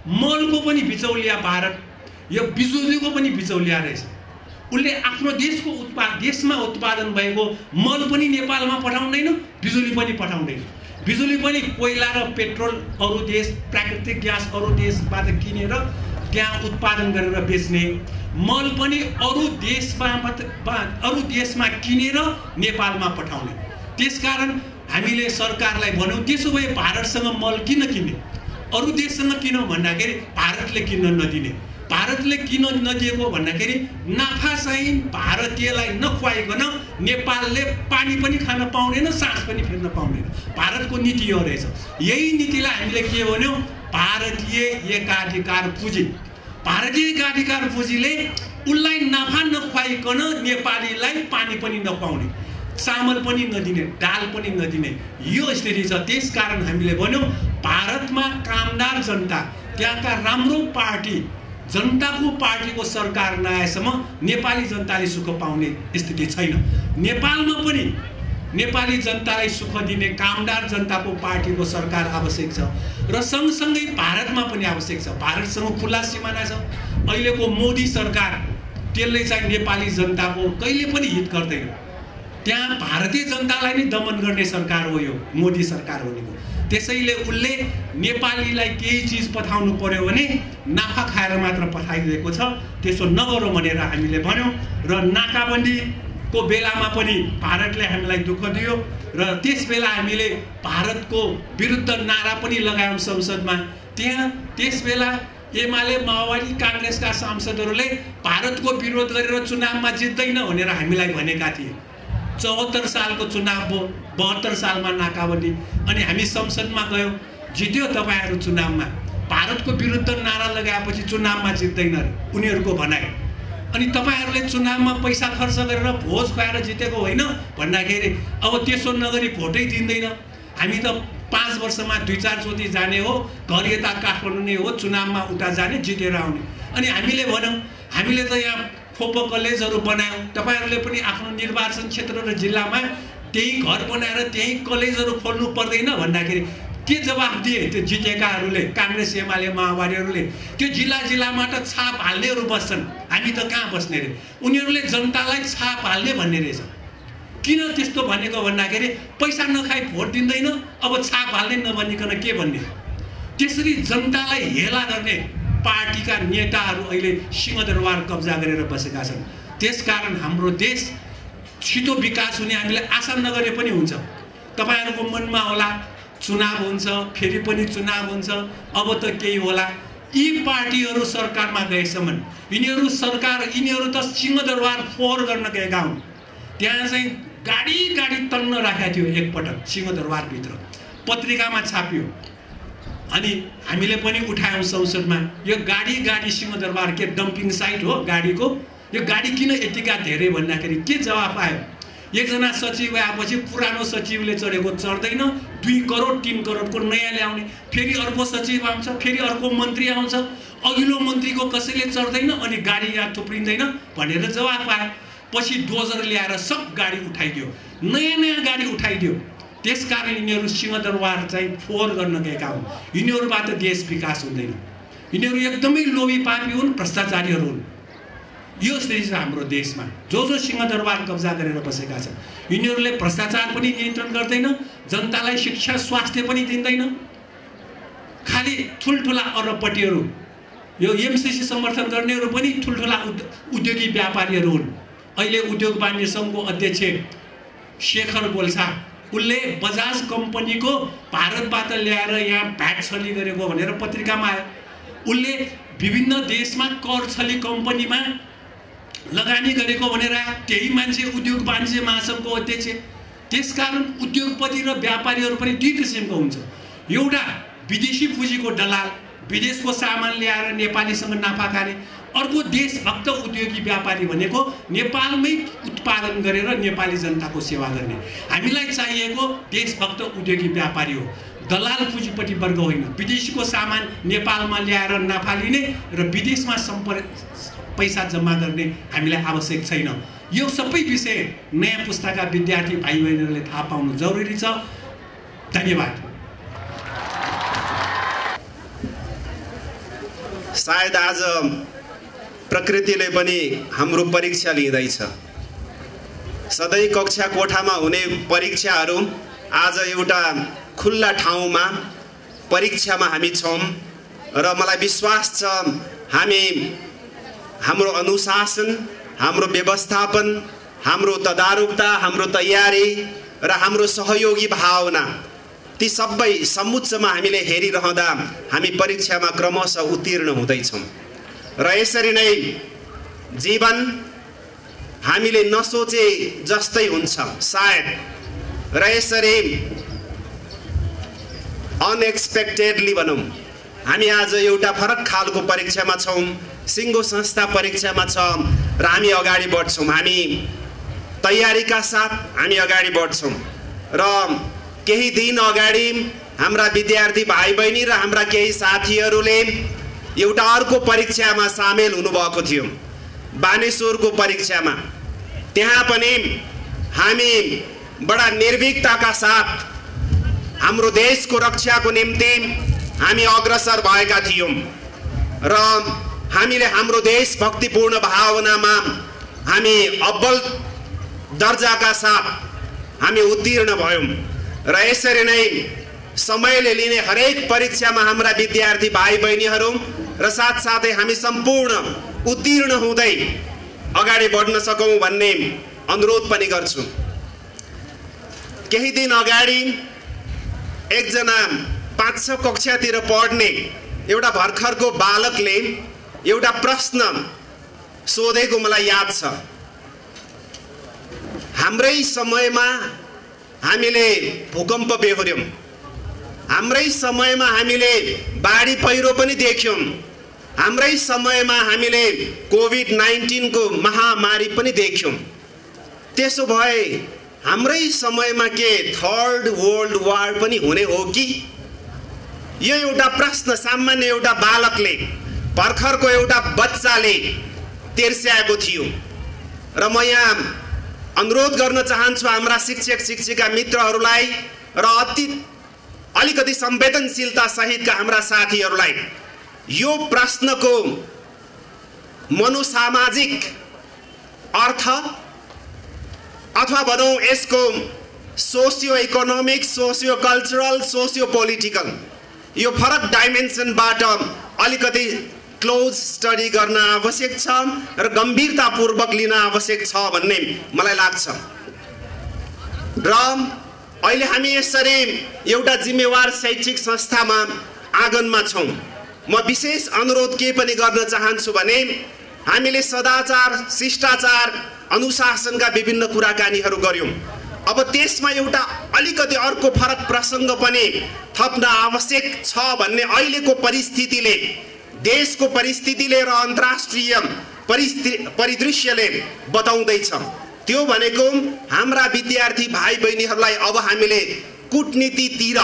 मलको पनि बिचौलिया भारत, यो बिजुलीको पनि बिचौलिया रहेछ। उसले आफ्नो देशमा उत्पादन भएको मल पनि नेपालमा पठाउँदैन, बिजुली पनि पठाउँदैन। बिजुली पनि कोइला र पेट्रोल अरू देश, प्राकृतिक ग्यास अरू देशबाट किनेर त्यहाँ उत्पादन गरेर बेच्ने, मल पनि अरू देशमा किनेर नेपालमा पठाउने। त्यसकारण हामीले सरकारलाई भन्यौँ, त्यसो भए भारतसँग मल किन किन्ने? अरू देशसँग किनौँ भन्दाखेरि भारतले किन्न नदिने। भारतले किन नदिएको भन्दाखेरि नाफा चाहिँ भारतीयलाई नखुवाइकन नेपालले पानी पनि खान पाउँदैन, सास पनि फेर्न पाउँदैन। भारतको नीति यो रहेछ। यही नीतिलाई हामीले के भन्यौँ? भारतीय एकाधिकार पुँजी। भारतीय एकाधिकार पुँजीले उसलाई नाफा नखुवाइकन नेपालीलाई पानी पनि नखुवाउने, चामल पनि नदिने, दाल पनि नदिने, यो स्थिति छ। त्यसकारण हामीले भन्यौँ भारतमा कामदार जनता, त्यहाँका राम्रो पार्टी, जनताको पार्टीको सरकार नआएसम्म नेपाली जनताले सुख पाउने स्थिति छैन। नेपालमा पनि नेपाली जनतालाई सुख दिने कामदार जनताको पार्टीको सरकार आवश्यक छ र सँगसँगै भारतमा पनि आवश्यक छ। भारतसँग खुला सिमाना छ। अहिलेको मोदी सरकार त्यसले चाहिँ नेपाली जनताको कहिले पनि हित गर्दैन। त्यहाँ भारतीय जनतालाई नै दमन गर्ने सरकार हो यो मोदी सरकार भनेको। त्यसैले उसले नेपालीलाई केही चिज पठाउनु पर्यो भने नाफा खाएर मात्र पठाइरहेको छ। त्यसो नगरौँ भनेर हामीले भन्यौँ र नाकाबन्दीको बेलामा पनि भारतले हामीलाई दुःख दियो र त्यस बेला हामीले भारतको विरुद्ध नारा पनि लगायौँ संसदमा। त्यस बेला एमाले माओवादी काङ्ग्रेसका सांसदहरूले भारतको विरोध गरेर चुनावमा जित्दैन भनेर हामीलाई भनेका थिए। 74 सालको चुनाव भयो, 72 सालमा नाकाबन्दी, अनि हामी संसदमा गयौँ, जित्यो तपाईँहरू चुनावमा। भारतको विरुद्ध नारा लगाएपछि चुनावमा जित्दैन अरे उनीहरूको भनाइ। अनि तपाईँहरूले चुनावमा पैसा खर्च गरेर भोज खुवाएर जितेको होइन भन्दाखेरि अब त्यसो नगरी भोटै दिँदैन। हामी त 5 वर्षमा 2-4 चोटि जाने हो, घर यता काठमाडौँ नै हो, चुनावमा उता जाने जितेर आउने। अनि हामीले भन्यौँ हामीले त यहाँ खोपो कलेजहरू बनायौँ, तपाईँहरूले पनि आफ्नो निर्वाचन क्षेत्र र जिल्लामा त्यही घर बनाएर त्यही कलेजहरू खोल्नु पर्दैन भन्दाखेरि के जवाफ दिए त्यो जितेकाहरूले, काङ्ग्रेस एमाले माओवादीहरूले? त्यो जिल्लामा त छाप हाल्नेहरू बस्छन्, हामी त कहाँ बस्ने रे? उनीहरूले जनतालाई छाप हाल्ने भन्ने रहेछ। किन त्यस्तो भनेको भन्दाखेरि पैसा नखाई भोट दिँदैन, अब छाप हाल्ने नभनिकन के भन्ने? त्यसरी जनतालाई हेला गर्ने पार्टीका नेताहरू अहिले सिंहदरबार कब्जा गरेर बसेका छन्। त्यसकारण हाम्रो देश छिटो विकास हुने हामीले आशा नगरे पनि हुन्छ। तपाईँहरूको मनमा होला चुनाव हुन्छ, फेरि पनि चुनाव हुन्छ, अब त केही होला। यी पार्टीहरू सरकारमा गएसम्म यिनीहरू त सिंहदरबार फोहोर गर्न गएका हुन्। त्यहाँ चाहिँ गाडी तन्न राखेको थियो एकपटक सिंहदरबारभित्र, पत्रिकामा छापियो। अनि हामीले पनि उठायौँ संसदमा, यो गाडी सिंहदरबार के डम्पिङ साइट हो गाडीको? यो गाडी किन यतिका धेरै भन्दाखेरि के जवाफ आयो? एकजना सचिव आएपछि पुरानो सचिवले चढेको चढ्दैन, 2 करोड 3 करोडको नयाँ ल्याउने, फेरि अर्को सचिव आउँछ, फेरि अर्को मन्त्री आउँछ, अघिल्लो मन्त्रीको कसैले चढ्दैन, अनि गाडी यहाँ थुप्रिँदैन भनेर जवाफ आयो। पछि डोजर ल्याएर सब गाडी उठाइदियो, नयाँ गाडी उठाइदियो। त्यसकारण यिनीहरू सिंहदरबार चाहिँ फोहोर गर्न गएका हुन्। यिनीहरूबाट देश विकास हुँदैन। यिनीहरू एकदमै लोभी पापी हुन्, भ्रष्टाचारीहरू हुन्। यो स्थिति छ हाम्रो देशमा। जो सिंहदरबार कब्जा गरेर बसेका छन् यिनीहरूले भ्रष्टाचार पनि नियन्त्रण गर्दैन, जनतालाई शिक्षा स्वास्थ्य पनि दिँदैन। खालि ठुल्ठुला अरबपतिहरू, यो एमसीसी समर्थन गर्नेहरू पनि ठुल्ठुला उद्योगी व्यापारीहरू हुन्। अहिले उद्योग वाणिज्य सङ्घको अध्यक्ष शेखर गोल्छा, उसले बजाज कम्पनीको भारतबाट ल्याएर यहाँ भ्याट छली गरेको भनेर पत्रिकामा आयो। उसले विभिन्न देशमा कर छली कम्पनीमा लगानी गरेको भनेर त्यही मान्छे उद्योग वाणिज्य महासङ्घको अध्यक्ष। त्यसकारण उद्योगपति र व्यापारीहरू पनि 2 किसिमको हुन्छ। एउटा विदेशी पुँजीको दलाल, विदेशको सामान ल्याएर नेपालीसँग नाफा खाने। अर्को देशभक्त उद्योगी व्यापारी भनेको नेपालमै उत्पादन गरेर नेपाली जनताको सेवा गर्ने। हामीलाई चाहिएको देशभक्त उद्योगी व्यापारी हो, दलाल पुँजीपट्टि वर्ग होइन। विदेशीको सामान नेपालमा ल्याएर नाफा लिने र विदेशमा पैसा जम्मा गर्ने हामीलाई आवश्यक छैन। यो सबै विषय नयाँ पुस्ताका विद्यार्थी भाइ बहिनीहरूले थाहा पाउनु जरुरी छ। धन्यवाद। सायद आज प्रकृतिले पनि हाम्रो परीक्षा लिँदैछ। सधैँ कक्षा कोठामा हुने परीक्षाहरू आज एउटा खुल्ला ठाउँमा परीक्षामा हामी छौँ र मलाई विश्वास छ हाम्रो अनुशासन, हाम्रो व्यवस्थापन, हाम्रो तदारुकता, हाम्रो तयारी र हाम्रो सहयोगी भावना, ती सबै समुच्चमा हामीले हेरिरहँदा हामी परीक्षामा क्रमशः उत्तीर्ण हुँदैछौँ। र यसरी नै जीवन हामीले नसोचे जस्तै हुन्छ सायद, र यसरी अनएक्सपेक्टेडली भनौँ हामी आज एउटा फरक खालको परीक्षामा छौँ, सिङ्गो संस्था परीक्षामा छौँ र हामी अगाडि बढ्छौँ। हामी तयारीका साथ हामी अगाडि बढ्छौँ र केही दिन अगाडि हाम्रा विद्यार्थी भाइ बहिनी र हाम्रा केही साथीहरूले एउटा अर्को परीक्षामा सामेल हुनुभएको थियो, बानेश्वरको परीक्षामा। त्यहाँ पनि हामी बडा निर्भीकताका साथ हाम्रो देशको रक्षाको निम्ति हामी अग्रसर भएका थियौँ र हामीले हाम्रो देशभक्तिपूर्ण भावनामा हामी अब्बल दर्जाका साथ हामी उत्तीर्ण भयौँ र यसरी नै समयले लिने हरेक परीक्षामा हाम्रा विद्यार्थी भाइ बहिनीहरू र साथसाथै हामी सम्पूर्ण उत्तीर्ण हुँदै अगाडि बढ्न सकौँ भन्ने अनुरोध पनि गर्छु। केही दिन अगाडि एकजना 5-6 कक्षातिर पढ्ने एउटा भर्खरको बालकले एउटा प्रश्न सोधेको मलाई याद छ। हाम्रै समयमा हामीले भूकम्प बेहोर्यौं, हाम्रै समयमा हामीले बाढी पहिरो पनि देख्यौं, हाम्रै समयमा हामीले कोभिड-19 को महामारी पनि देख्यौं। त्यसो भए हाम्रै समयमा के थर्ड वर्ल्ड वार पनि हुने हो कि? यो एउटा प्रश्न सामान्य एउटा बालकले, भर्खरको एउटा बच्चाले तेर्स्याएको थियो र म यहाँ अनुरोध गर्न चाहन्छु हाम्रा शिक्षक शिक्षिका मित्रहरूलाई र अलिकति संवेदनशीलता सहितका हाम्रा साथीहरूलाई यो प्रश्नको मनोसामाजिक अर्थ अथवा भनौँ यसको socio economic, socio cultural, socio political यो फरक डाइमेन्सनबाट अलिकति क्लोज स्टडी गर्न आवश्यक छ र गम्भीरतापूर्वक लिन आवश्यक छ भन्ने मलाई लाग्छ। र अहिले हामी यसरी एउटा जिम्मेवार शैक्षिक संस्थामा आँगनमा छौँ। म विशेष अनुरोध के पनि गर्न चाहन्छु भने हामीले सदाचार, शिष्टाचार, अनुशासनका विभिन्न कुराकानीहरू गर्यौं। अब त्यसमा एउटा अलिकति अर्को फरक प्रसङ्ग पनि थप्न आवश्यक छ भन्ने अहिलेको परिस्थितिले, देशको परिस्थितिले र अन्तर्राष्ट्रिय परिदृश्यले बताउँदैछ। त्यो भनेको हाम्रा विद्यार्थी भाइ बहिनीहरूलाई अब हामीले कूटनीतितिर,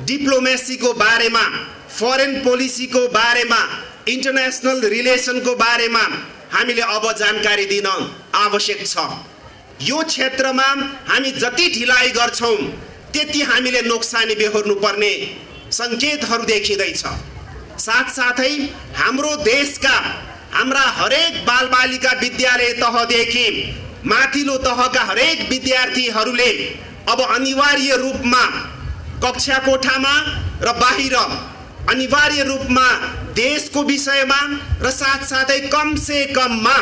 डिप्लोमेसीको बारेमा, फरेन पोलिसीको बारेमा, इन्टरनेसनल रिलेसनको बारेमा हामीले अब जानकारी दिन आवश्यक छ। यो क्षेत्रमा हामी जति ढिलाइ गर्छौं त्यति हामीले नोक्सानी बेहोर्नु पर्ने संकेतहरू देखिँदैछ। साथसाथै हाम्रो देशका हाम्रा हरेक बालबालिका विद्यालय तहदेखि माथिल्लो तहका हरेक विद्यार्थीहरूले अब अनिवार्य रूपमा कक्षा कोठामा र बाहिर अनिवार्य रूपमा देशको विषयमा र साथसाथै कम से कममा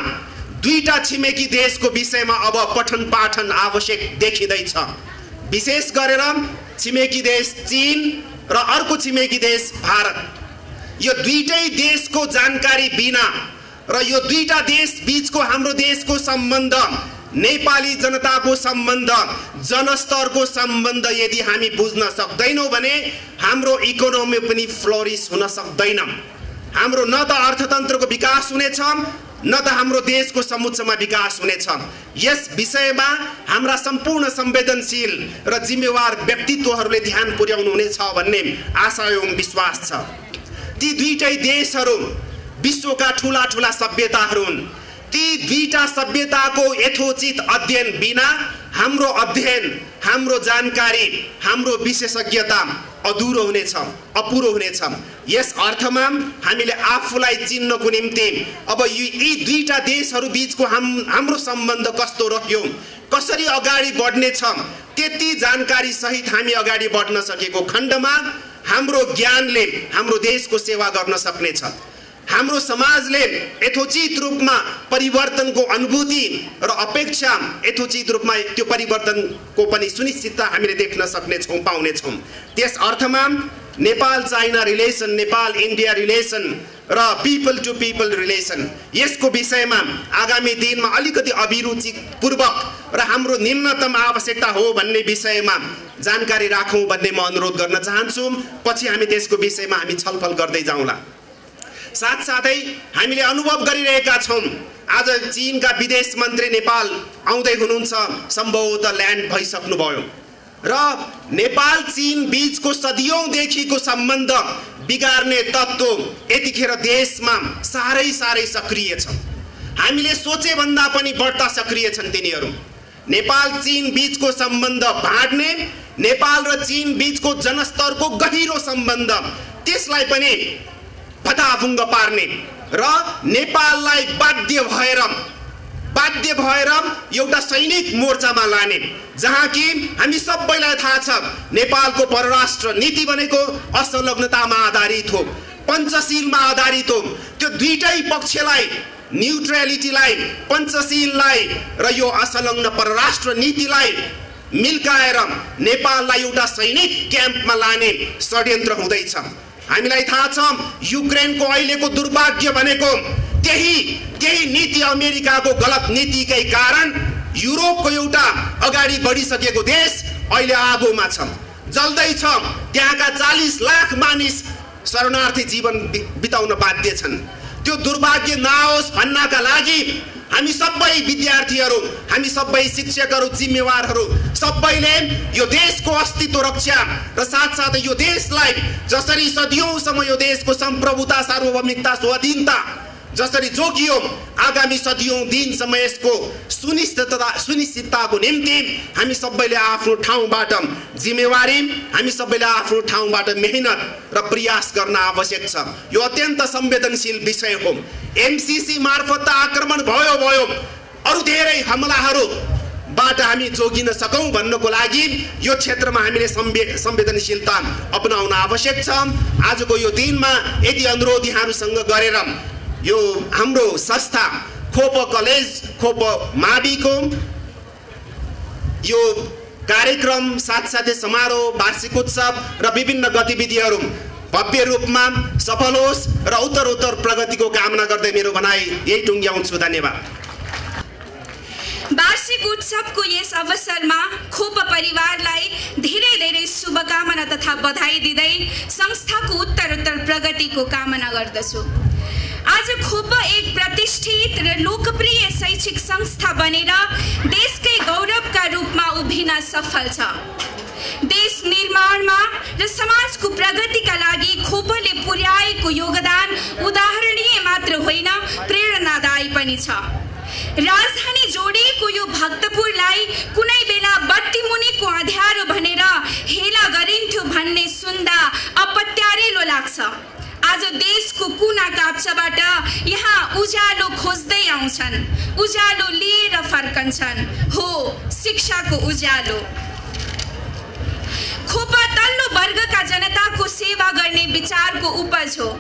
दुईटा छिमेकी देशको विषयमा अब पठन पाठन आवश्यक देखिँदैछ। विशेष गरेर छिमेकी देश चीन र अर्को छिमेकी देश भारत। यो दुईटै देशको जानकारी बिना र यो दुईटा देश बीचको हाम्रो देशको सम्बन्ध, नेपाली जनताको सम्बन्ध, जनस्तरको सम्बन्ध यदि हामी बुझ्न सक्दैनौँ भने हाम्रो इकोनोमी पनि फ्लोरिस हुन सक्दैन। हाम्रो न त अर्थतन्त्रको विकास हुनेछ न त हाम्रो देशको समुच्चमा विकास हुनेछ। यस विषयमा हाम्रा सम्पूर्ण संवेदनशील र जिम्मेवार व्यक्तित्वहरूले ध्यान पुर्याउनु हुनेछ भन्ने आशा एवं विश्वास छ। ती दुईटै देशहरू विश्वका ठूला ठूला सभ्यताहरू हुन्। ती दुईटा सभ्यताको यथोचित अध्ययन बिना हाम्रो अध्ययन, हाम्रो जानकारी, हाम्रो विशेषज्ञता अधुरो हुनेछ, अपुरो हुनेछ। यस अर्थमा हामीले आफूलाई चिन्नको निम्ति अब यी दुईटा देशहरू बीचको हाम्रो सम्बन्ध कस्तो रह्यो, कसरी अगाडि बढ्ने छ, त्यति जानकारी सहित हामी अगाडि बढ्न सकेको खण्डमा हाम्रो ज्ञानले हाम्रो देशको सेवा गर्न सक्नेछ। हाम्रो समाजले यथोचित रूपमा परिवर्तनको अनुभूति र अपेक्षा यथोचित रूपमा त्यो परिवर्तनको पनि सुनिश्चितता हामीले देख्न सक्नेछौँ, पाउनेछौँ। त्यस अर्थमा Nepal China relation, Nepal India relation र पिपल टु पिपल रिलेसन यसको विषयमा आगामी दिनमा अलिकति अभिरुचिपूर्वक र हाम्रो निम्नतम आवश्यकता हो भन्ने विषयमा जानकारी राखौँ भन्ने म अनुरोध गर्न चाहन्छु। पछि हामी त्यसको विषयमा हामी छलफल गर्दै जाउँला। साथसाथै हामीले अनुभव गरिरहेका छौँ, आज चीनका विदेश मन्त्री नेपाल आउँदै हुनुहुन्छ, सम्भवतः ल्यान्ड भइसक्नुभयो र नेपाल चीन बीचको सदियौंदेखिको सम्बन्ध बिगार्ने तत्त्व यतिखेर देशमा साह्रै सक्रिय छ। हामीले सोचे भन्दा पनि बढ्ता सक्रिय छन् तिनीहरू। नेपाल चीन बीचको सम्बन्ध भाँड्ने, नेपाल र चीन बीचको जनस्तरको गहिरो सम्बन्ध त्यसलाई पनि भताभुङ्ग पार्ने र नेपाललाई बाध्य भएर बाध्य भएर एउटा सैनिक मोर्चामा लाने, जहाँ कि हामी सबैलाई थाहा छ नेपालको परराष्ट्र नीति भनेको असंलग्नतामा आधारित हो, पञ्चशीलमा आधारित हो। त्यो दुईटै पक्षलाई, न्युट्रलिटीलाई, पञ्चशीललाई र यो असंलग्न परराष्ट्र नीतिलाई मिल्काएर नेपाललाई एउटा सैनिक क्याम्पमा लाने षड्यन्त्र हुँदैछ। हामीलाई थाहा छ युक्रेनको अहिलेको दुर्भाग्य भनेको त्यही नीति, अमेरिकाको गलत नीतिकै कारण युरोपको एउटा अगाडि बढिसकेको देश अहिले आगोमा छ, जल्दैछ। त्यहाँका 40 लाख मानिस शरणार्थी जीवन बिताउन बाध्य छन्। त्यो दुर्भाग्य नआओस् भन्नका लागि हामी सबै विद्यार्थीहरू, हामी सबै शिक्षकहरू, जिम्मेवारहरू सबैले यो देशको अस्तित्व रक्षा र साथसाथै यो देशलाई जसरी सदियौंसम्म यो देशको सम्प्रभुता, सार्वभौमिकता, स्वाधीनता जसरी जोगियो, आगामी सदियौं दिनसम्म यसको सुनिश्चितताको निम्ति हामी सबैले आफ्नो ठाउँबाट जिम्मेवारी, हामी सबैले आफ्नो ठाउँबाट मेहनत र प्रयास गर्न आवश्यक छ। यो अत्यन्त संवेदनशील विषय हो। एमसीसी मार्फत त आक्रमण भयो, अरू धेरै हमलाहरूबाट हामी जोगिन सकौं भन्नको लागि यो क्षेत्रमा हामीले संवेदनशीलता अपनाउन आवश्यक छ। आजको यो दिनमा यदि अनुरोध यहाँहरूसँग गरेर यो हाम्रो संस्था खोप कलेज, खोप माविको यो कार्यक्रम, साथसाथै समारोह, वार्षिकोत्सव र विभिन्न गतिविधिहरू भव्य रूपमा सफल होस् र उत्तरोत्तर प्रगतिको कामना गर्दै मेरो भनाइ यही टुङ्ग्याउँछु। धन्यवाद। वार्षिक उत्सवको यस अवसरमा खोप परिवारलाई धेरै धेरै शुभकामना तथा बधाई दिँदै संस्थाको उत्तरोत्तर प्रगतिको कामना गर्दछु। आज खोप एक प्रतिष्ठित र लोकप्रिय शैक्षिक संस्था बनेर देशकै गौरवका रूपमा उभिन सफल छ। देश निर्माणमा र समाजको प्रगतिका लागि खोपले पुर्याएको योगदान उदाहरणीय मात्र होइन, प्रेरणादायी पनि छ। राजधानी जोडिएको यो भक्तपुरलाई कुनै बेला बत्ती मुनिको अँध्यारो भनेर हेला गरिन्थ्यो भन्ने सुन्दा अपत्यारिलो लाग्छ। आज देशको कुना काप्चाबाट यहाँ उज्यालो खोज्दै आउँछन्, उज्यालो लिएर फर्कन्छन्। हो, शिक्षाको उज्यालो। खोप तल्लो वर्गका जनताको सेवा गर्ने विचारको उपज हो।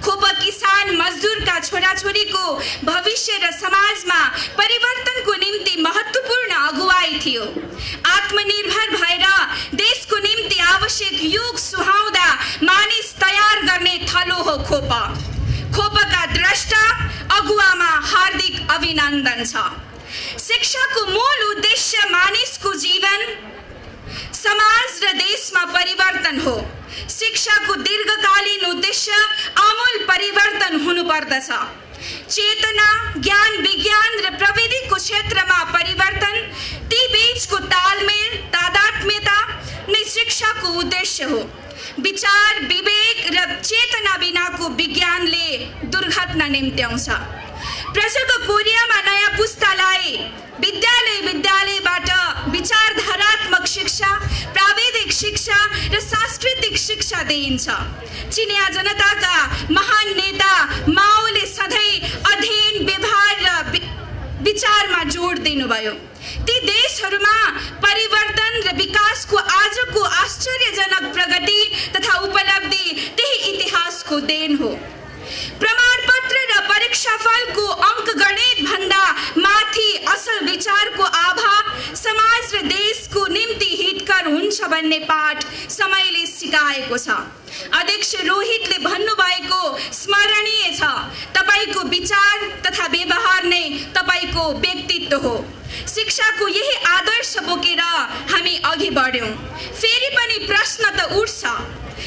खोप किसान मजदुरका छोराछोरीको भविष्य र समाजमा परिवर्तनको निम्ति महत्त्वपूर्ण अगुवाई थियो। आत्मनिर्भर भएर देशको निम्ति आवश्यक युग सुहाउँदा मानिस तयार गर्ने थलो हो खोप। खोपका द्रष्टा अगुवामा हार्दिक अभिनन्दन छ। शिक्षाको मूल उद्देश्य मानिसको जीवन, समाज र देशमा परिवर्तन हो। शिक्षाको दीर्घकालीन उद्देश्य आमूल परिवर्तन हुनुपर्दछ। चेतना, ज्ञान, विज्ञान र प्रविधिको क्षेत्रमा परिवर्तन, ती बीचको तालमेल, तादात्म्यता नै शिक्षाको उद्देश्य हो। विचार, विवेक र चेतना बिनाको विज्ञानले दुर्घटना निम्त्याउँछ। प्रजाको कोरियामा नयाँ पुस्तालाई विद्यालयबाट विचारधारात्मक शिक्षा, प्राविधिक शिक्षा र सांस्कृतिक शिक्षा दिइन्छ। चिनिया जनताका महान नेता माओले सधैँ अध्ययन, व्यवहार र विचारमा जोड दिनुभयो। ती देशहरूमा परिवर्तन र विकासको आजको आश्चर्यजनक प्रगति तथा उपलब्धि त्यही इतिहासको देन हो। प्रमाणपत्र र परीक्षाफलको अङ्कगणित भन्दा माथि असल विचारको आभा समाज र देशको निम्ति हितकर हुन्छ भन्ने पाठ समयले सिकाएको छ। अध्यक्ष रोहितले भन्नुभएको स्मरणीय छ, तपाईको विचार तथा व्यवहार नै तपाईको व्यक्तित्व हो। शिक्षाको यही आदर्श बोकेर हामी अघि बढ्यौं। फेरि पनि प्रश्न त उठ्छ,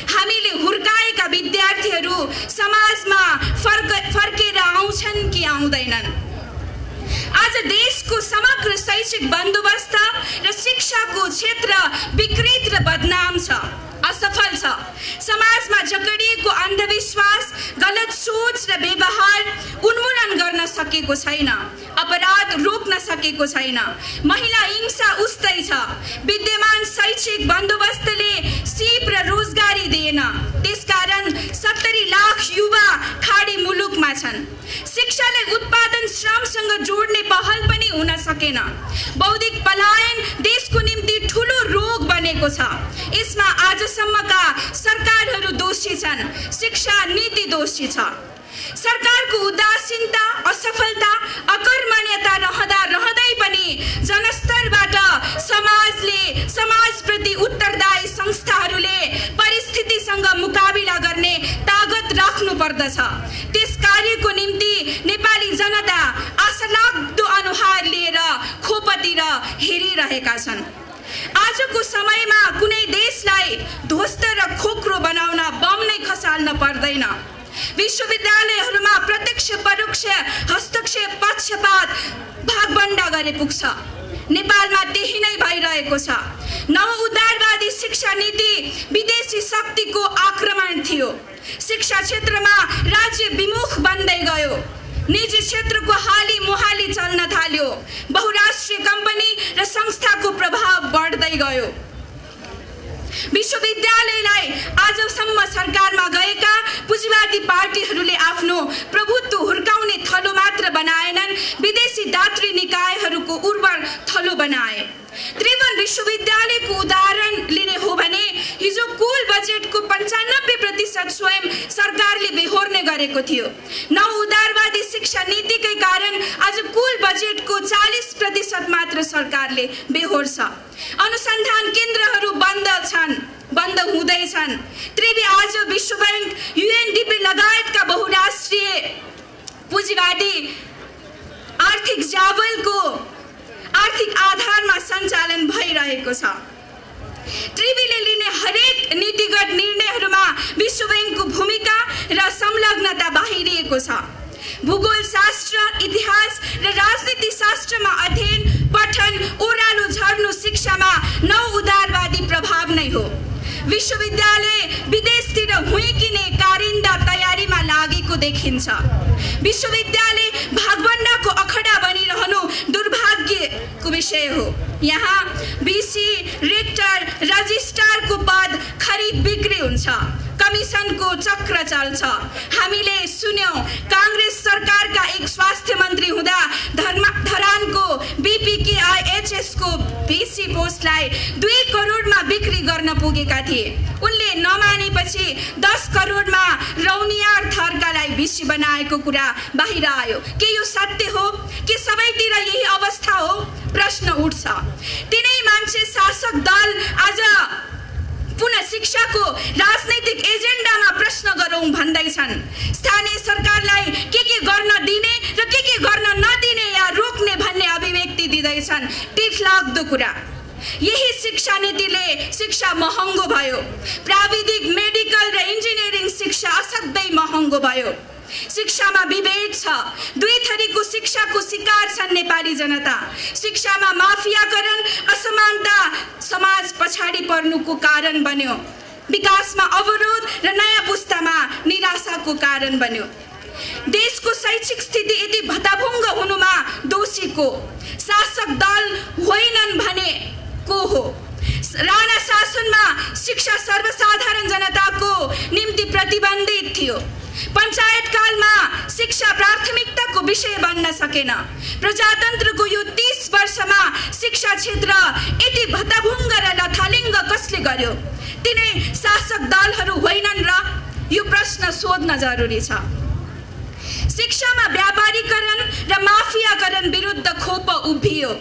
हामीले हुर्काएका विद्यार्थीहरू समाजमा फर्केर आउँछन् कि आउँदैनन्? आज देशको समग्र शैक्षिक बन्दोबस्त र शिक्षाको क्षेत्र विकृत र बदनाम छ, असफल छ। समाजमा जकडिएको अन्धविश्वास, गलत सोच र व्यवहार उन्मूलन गर्न सकेको छैन, अपराध रोक्न सकेको छैन। महिला हिंसा उस्तै छ। विद्यमान शैक्षिक बन्दोबस्तले सिप र रोजगारी दिएन, त्यसकारण 70 लाख युवा खाडी मुलुकमा छन्। शिक्षालाई उत्पादन श्रमसँग जोड्ने पहल पनि पनि हुन सकेन। बौद्धिक पलायन देशको निम्ति ठूलो रोग बनेको छ। यसमा आजसम्मका सरकारहरू दोषी छन्। शिक्षा नीति दोषी छ। सरकारको उदासीनता, असफलता, अकर्मण्यता रहँदै पनि जनस्तरबाट समाजप्रति उत्तरदायी संस्थाहरूले परिस्थितिसँग मुकाबिला गर्ने तागत राख्नु पर्दछ। त्यस कार्यको निम्ति नेपाली जनता आशालाग्दो अनुहार लिएर खोपतिर हेरिरहेका छन्। आजको समयमा कुनै देशलाई ध्वस्त र खोक्रो बनाउन बम नै खसाल्न पर्दैन। विश्वविद्यालयहरूमा प्रत्यक्ष परोक्ष हस्तक्षेप, पक्षपात, भागबण्डा गरे पुग्छ। नेपालमा त्यही नै भइरहेको छ। नवउदारवादी शिक्षा नीति विदेशी शक्तिको आक्रमण थियो। शिक्षा क्षेत्रमा राज्य विमुख बन्दै गयो। निजी क्षेत्रको हाली मुहाली चल्न थाल्यो। बहुराष्ट्रिय कम्पनी र संस्थाको प्रभाव बढ्दै गयो। विश्वविद्यालयलाई आजसम्म सरकारमा गएका पुँजीवादी पार्टीहरूले आफ्नो प्रभुत्व हुर्काउने थलो मात्र बनाएनन्, विदेशी दात्री निकायहरूको उर्वर थलो बनाए। त्रिभुवन विश्वविद्यालयको उदाहरण लिने हो भने हिजो कुल बजेटको 95% स्वयं सरकारले बेहोर्ने गरेको थियो। नवउदारवादी शिक्षा नीतिकै कारण आज कुल बजेटको 40% मात्र सरकारले बेहोर्छ। अनुसन्धान केन्द्रहरू बन्द हुँदैछन्। त्रिवी आज विश्व बैंक, UNDP लगायतका बहुराष्ट्रिय पुँजीवादी आर्थिक जावलको आर्थिक आधारमा सञ्चालन भइरहेको छ। त्रिवीले लिने हरेक नीतिगत निर्णयहरूमा विश्व बैंकको भूमिका र संलग्नता बाहिरिएको छ। भूगोल शास्त्र, इतिहास र राजनीति शास्त्रमा अध्ययन, पठन, ओह्रालो झर्नु शिक्षामा नवउदारवादी प्रभाव नै हो। विश्वविद्यालय विदेशतिर हुइकिने कारिन्दा तयारीमा लागेको देखिन्छ। विश्वविद्यालय भागबण्डाको अखडा बनिरहनु दुर्भाग्यको विषय हो। यहाँ VC, रेक्टर, रजिस्ट्रारको पद खरिद बिक्री हुन्छ। कमिसनको चक्र चल्छ। हामीले सुन्यौं कांग्रेस सरकारका एक स्वास्थ्य मन्त्री हुँदा धरानको BPKIHS को VC पोस्टलाई 2 करोडमा बिक्री गर्न पुगेका थिए। उनले नमानेपछि 10 करोडमा रौनियार थरकालाई VC बनाएको कुरा बाहिर आयो। के यो सत्य हो? के सबैतिर यही अवस्था हो? प्रश्न उठ्छ। तिनै मान्छे शासक दल आज पुनः शिक्षाको राजनैतिक एजेन्डामा प्रश्न गरौँ भन्दैछन्। स्थानीय सरकारलाई के गर्न दिने र के गर्न नदिने या रोक्ने भन्ने अभिव्यक्ति दिँदैछन्। टिठलाग्दो कुरा। यही शिक्षा नीतिले शिक्षा महँगो भयो। प्राविधिक, मेडिकल र इन्जिनियरिङ शिक्षा असाध्यै महँगो भयो। शिक्षामा विभेद छ। 2 थरीको शिक्षाको शिकार छन् नेपाली जनता। शिक्षामा माफियाकरण, असमानता समाज पछाडि पर्नुको कारण बन्यो। विकासमा अवरोध र नयाँ पुस्तामा निराशाको कारण बन्यो। देशको शैक्षिक स्थिति यति भताभुङ्ग हुनुमा दोषी को? शासक दल होइनन् भने को हो? राणा शासनमा शिक्षा सर्वसाधारण जनताको निम्ति प्रतिबन्धित थियो। पञ्चायत कालमा शिक्षा प्राथमिकताको विषय बन्न सकेन। प्रजातन्त्रको यो 30 वर्षमा शिक्षा क्षेत्र यति भताभुङ्ग र लथालिङ्ग कसले गर्यो? तिनै शासक दलहरू होइनन् र? यो प्रश्न सोध्न जरुरी छ। शिक्षामा व्यापारीकरण र माफियाकरण विरुद्ध खोप उभियो।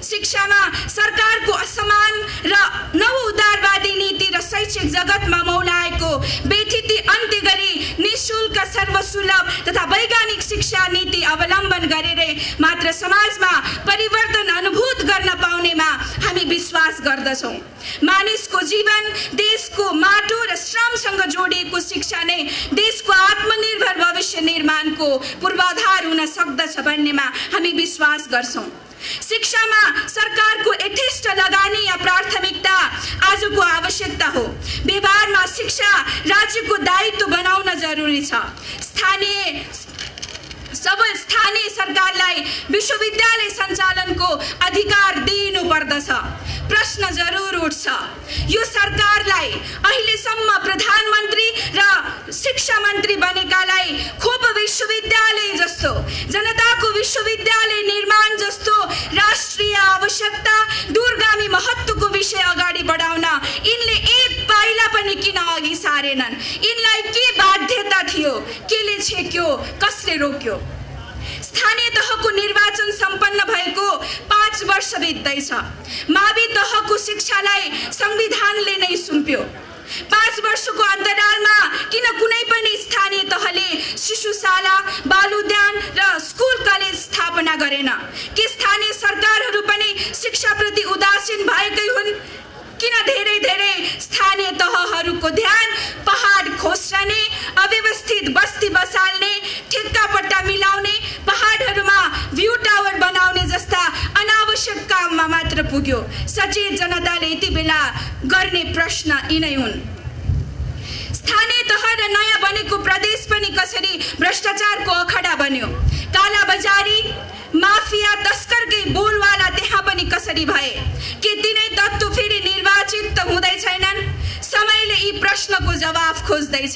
शिक्षामा सरकारको असमान र नवउदारवादी नीति र शैक्षिक जगतमा मौलाएको बेथिति अन्त्य गरी निःशुल्क, सर्वसुलभ तथा वैज्ञानिक शिक्षा नीति अवलम्बन गरेर मात्र समाजमा परिवर्तन अनुभूत गर्न पाउनेमा हामी विश्वास गर्दछौँ। मानिसको जीवन देशको माटो र श्रमसँग जोडिएको शिक्षा नै देशको आत्मनिर्भर भविष्य निर्माणको पूर्वाधार हुन सक्दछ भन्नेमा हामी विश्वास गर्छौँ। शिक्षामा सरकारको यथेष्ट लगानी या प्राथमिकता आजको आवश्यकता हो। व्यवहारमा शिक्षा राज्यको दायित्व बनाउन जरुरी छ। स्थानीय सरकारलाई विश्वविद्यालय सञ्चालनको अधिकार दिनु पर्दछ। प्रश्न जरुर उठ्छ, यो सरकारलाई अहिलेसम्म प्रधानमन्त्री र शिक्षा मन्त्री बनेकालाई खोप विश्वविद्यालय जस्तो, जनताको विश्वविद्यालय निर्माण जस्तो कसले रोक्यो? स्थानीय तहको निर्वाचन सम्पन्न भएको 5 वर्ष बित्दैछ। मावि तहको शिक्षालाई संविधानले नै सुम्प्यो। 5 वर्षको अन्तरालमा किन कुनै पनि स्थानीय तहले शिशुशाला, बालउद्यान र स्कुल कलेज स्थापना गरेन? के स्थानीय सरकारहरू पनि शिक्षाप्रति उदासीन भएकै हुन्? किन धेरै स्थानीय तहहरूको ध्यान पहाड खोस्रने, अव्यवस्थित बस्ती बसाल्ने, ठेक्का पट्टा मिलाउने, पहाडहरूमा भ्यू टावर बनाउने जस्ता अनावश्यक काममा मात्र पुग्यो? सचेत जनताले यति बेला गर्ने प्रश्न यिनै हुन्। स्थानीय तह र नयाँ बनेको प्रदेश पनि कसरी भ्रष्टाचारको अखडा बन्यो? कालाबजारी, माफिया, तस्करकै बोलवाला त्यहाँ पनि कसरी भए? के तिनै तत्त्व फेरि निर्वाचित त हुँदै छैनन्? समयले यी प्रश्नको जवाफ खोज्दैछ।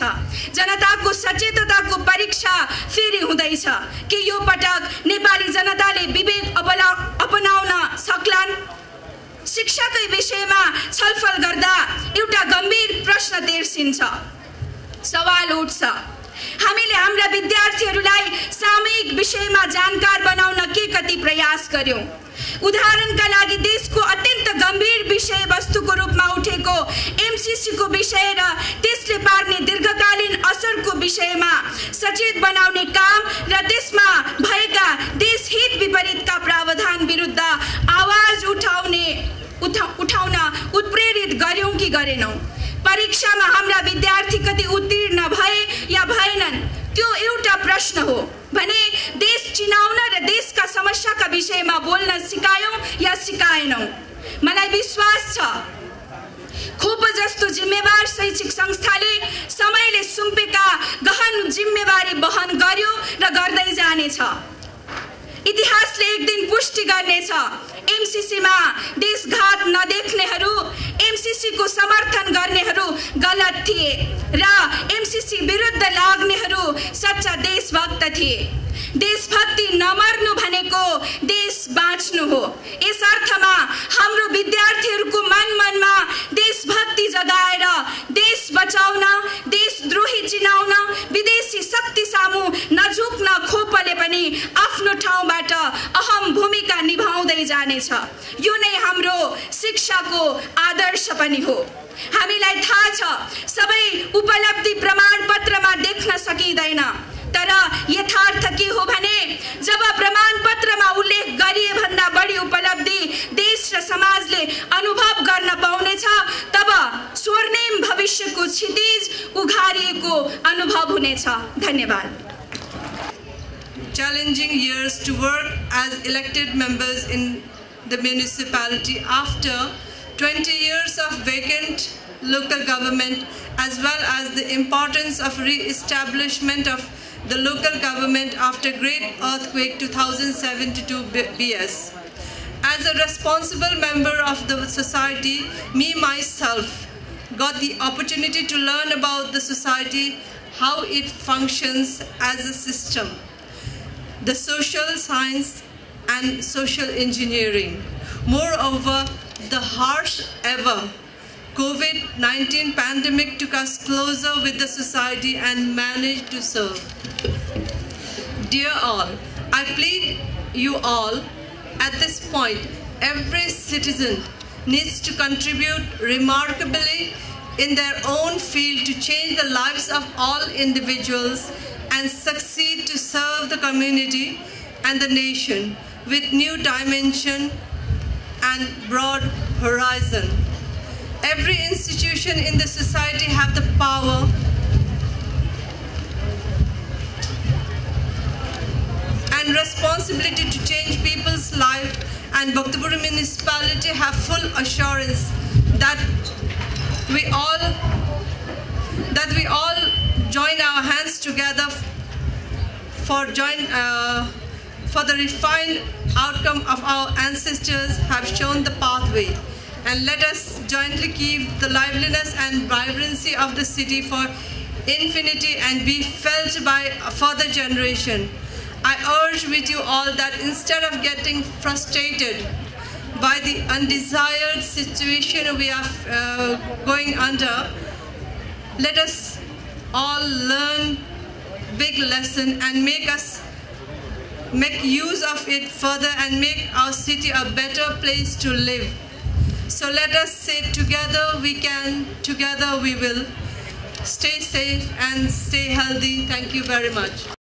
जनताको सचेतताको परीक्षा फेरि हुँदैछ। के यो पटक नेपाली जनताले विवेक अपनाउन सक्लान्? शिक्षाकै विषयमा छलफल गर्दा एउटा गम्भीर प्रश्न तेर्सिन्छ, सवाल उठ्छ। हामीले हाम्रा विद्यार्थीहरूलाई सामूहिक विषयमा जानकार बनाउन के कति प्रयास गर्यौं? उदाहरणका लागि देशको अत्यन्त गम्भीर विषय वस्तुको रूपमा उठेको एमसीसीको विषय र त्यसले पार्ने दीर्घकालीन असरको विषयमा सचेत बनाउने काम र त्यसमा भएका देशहित विपरीतका प्रावधान विरुद्ध आवाज उठाउन उत्प्रेरित गर्यौं कि गरेनौं? परीक्षामा हाम्रा विद्यार्थी कति उत्तीर्ण भए या भएनन् त्यो एउटा प्रश्न हो भने देश चिनाउन र देशका समस्याका विषयमा बोल्न सिकायौं या सिकाएनौं? मलाई विश्वास छ खोप जस्तो जिम्मेवार शैक्षिक संस्थाले समयले सुम्पेका गहन जिम्मेवारी वहन गर्यो र गर्दै जानेछ। इतिहासले एक दिन पुष्टि गर्नेछ एमसीसीमा देशघात नदेख्नेहरू, एमसीसीको समर्थन गर्नेहरू गलत थिए र एमसीसी विरुद्ध लाग्नेहरू सच्चा देशभक्त थिए। देशभक्ति नमर्नु भनेको देश बाँच्नु हो। यस अर्थमा हाम्रो विद्यार्थीहरूको मनमा देशभक्ति जगाएर देश बचाउन, देशद्रोही चिनाउन, विदेशी शक्ति सामु नझुक्न खोपले पनि आफ्नो ठाउँबाट अहम भूमिका निभाउँदै जानेछ। यो नै हाम्रो शिक्षाको आदर्श पनि हो। हामीलाई थाहा छ सबै उपलब्धि प्रमाणपत्रमा देख्न सकिँदैन, तर यथार्थ के हो भने जब प्रमाणपत्रमा उल्लेख गरिए भन्दा बढी उपलब्धि देश र समाजले अनुभव गर्न पाउनेछ तब स्वर्णिम भविष्यको क्षितिज उघारिएको अनुभव हुनेछ। धन्यवाद। Challenging years to work as elected members in the municipality after 20 years of vacant local government, as well as the importance of re-establishment of the local government after Great Earthquake 2072 BS. As a responsible member of the society, me myself got the opportunity to learn about the society, how it functions as a system, the social science and social engineering. Moreover, the harsh ever COVID-19 pandemic took us closer with the society and managed to serve. Dear all, I plead you all, at this point, every citizen needs to contribute remarkably in their own field to change the lives of all individuals and succeed to serve the community and the nation with new dimension and broad horizon. Every institution in the society have the power and responsibility to change people's life, and Bhaktapur municipality have full assurance that we all join our hands together for the refined outcome of our ancestors have shown the pathway. And let us jointly keep the liveliness and vibrancy of the city for infinity and be felt by a further generation. I urge with you all that instead of getting frustrated by the undesired situation we are going under, let us all learn big lesson and make use of it further and make our city a better place to live. So let us say together we can, together we will. Stay safe and stay healthy. Thank you very much.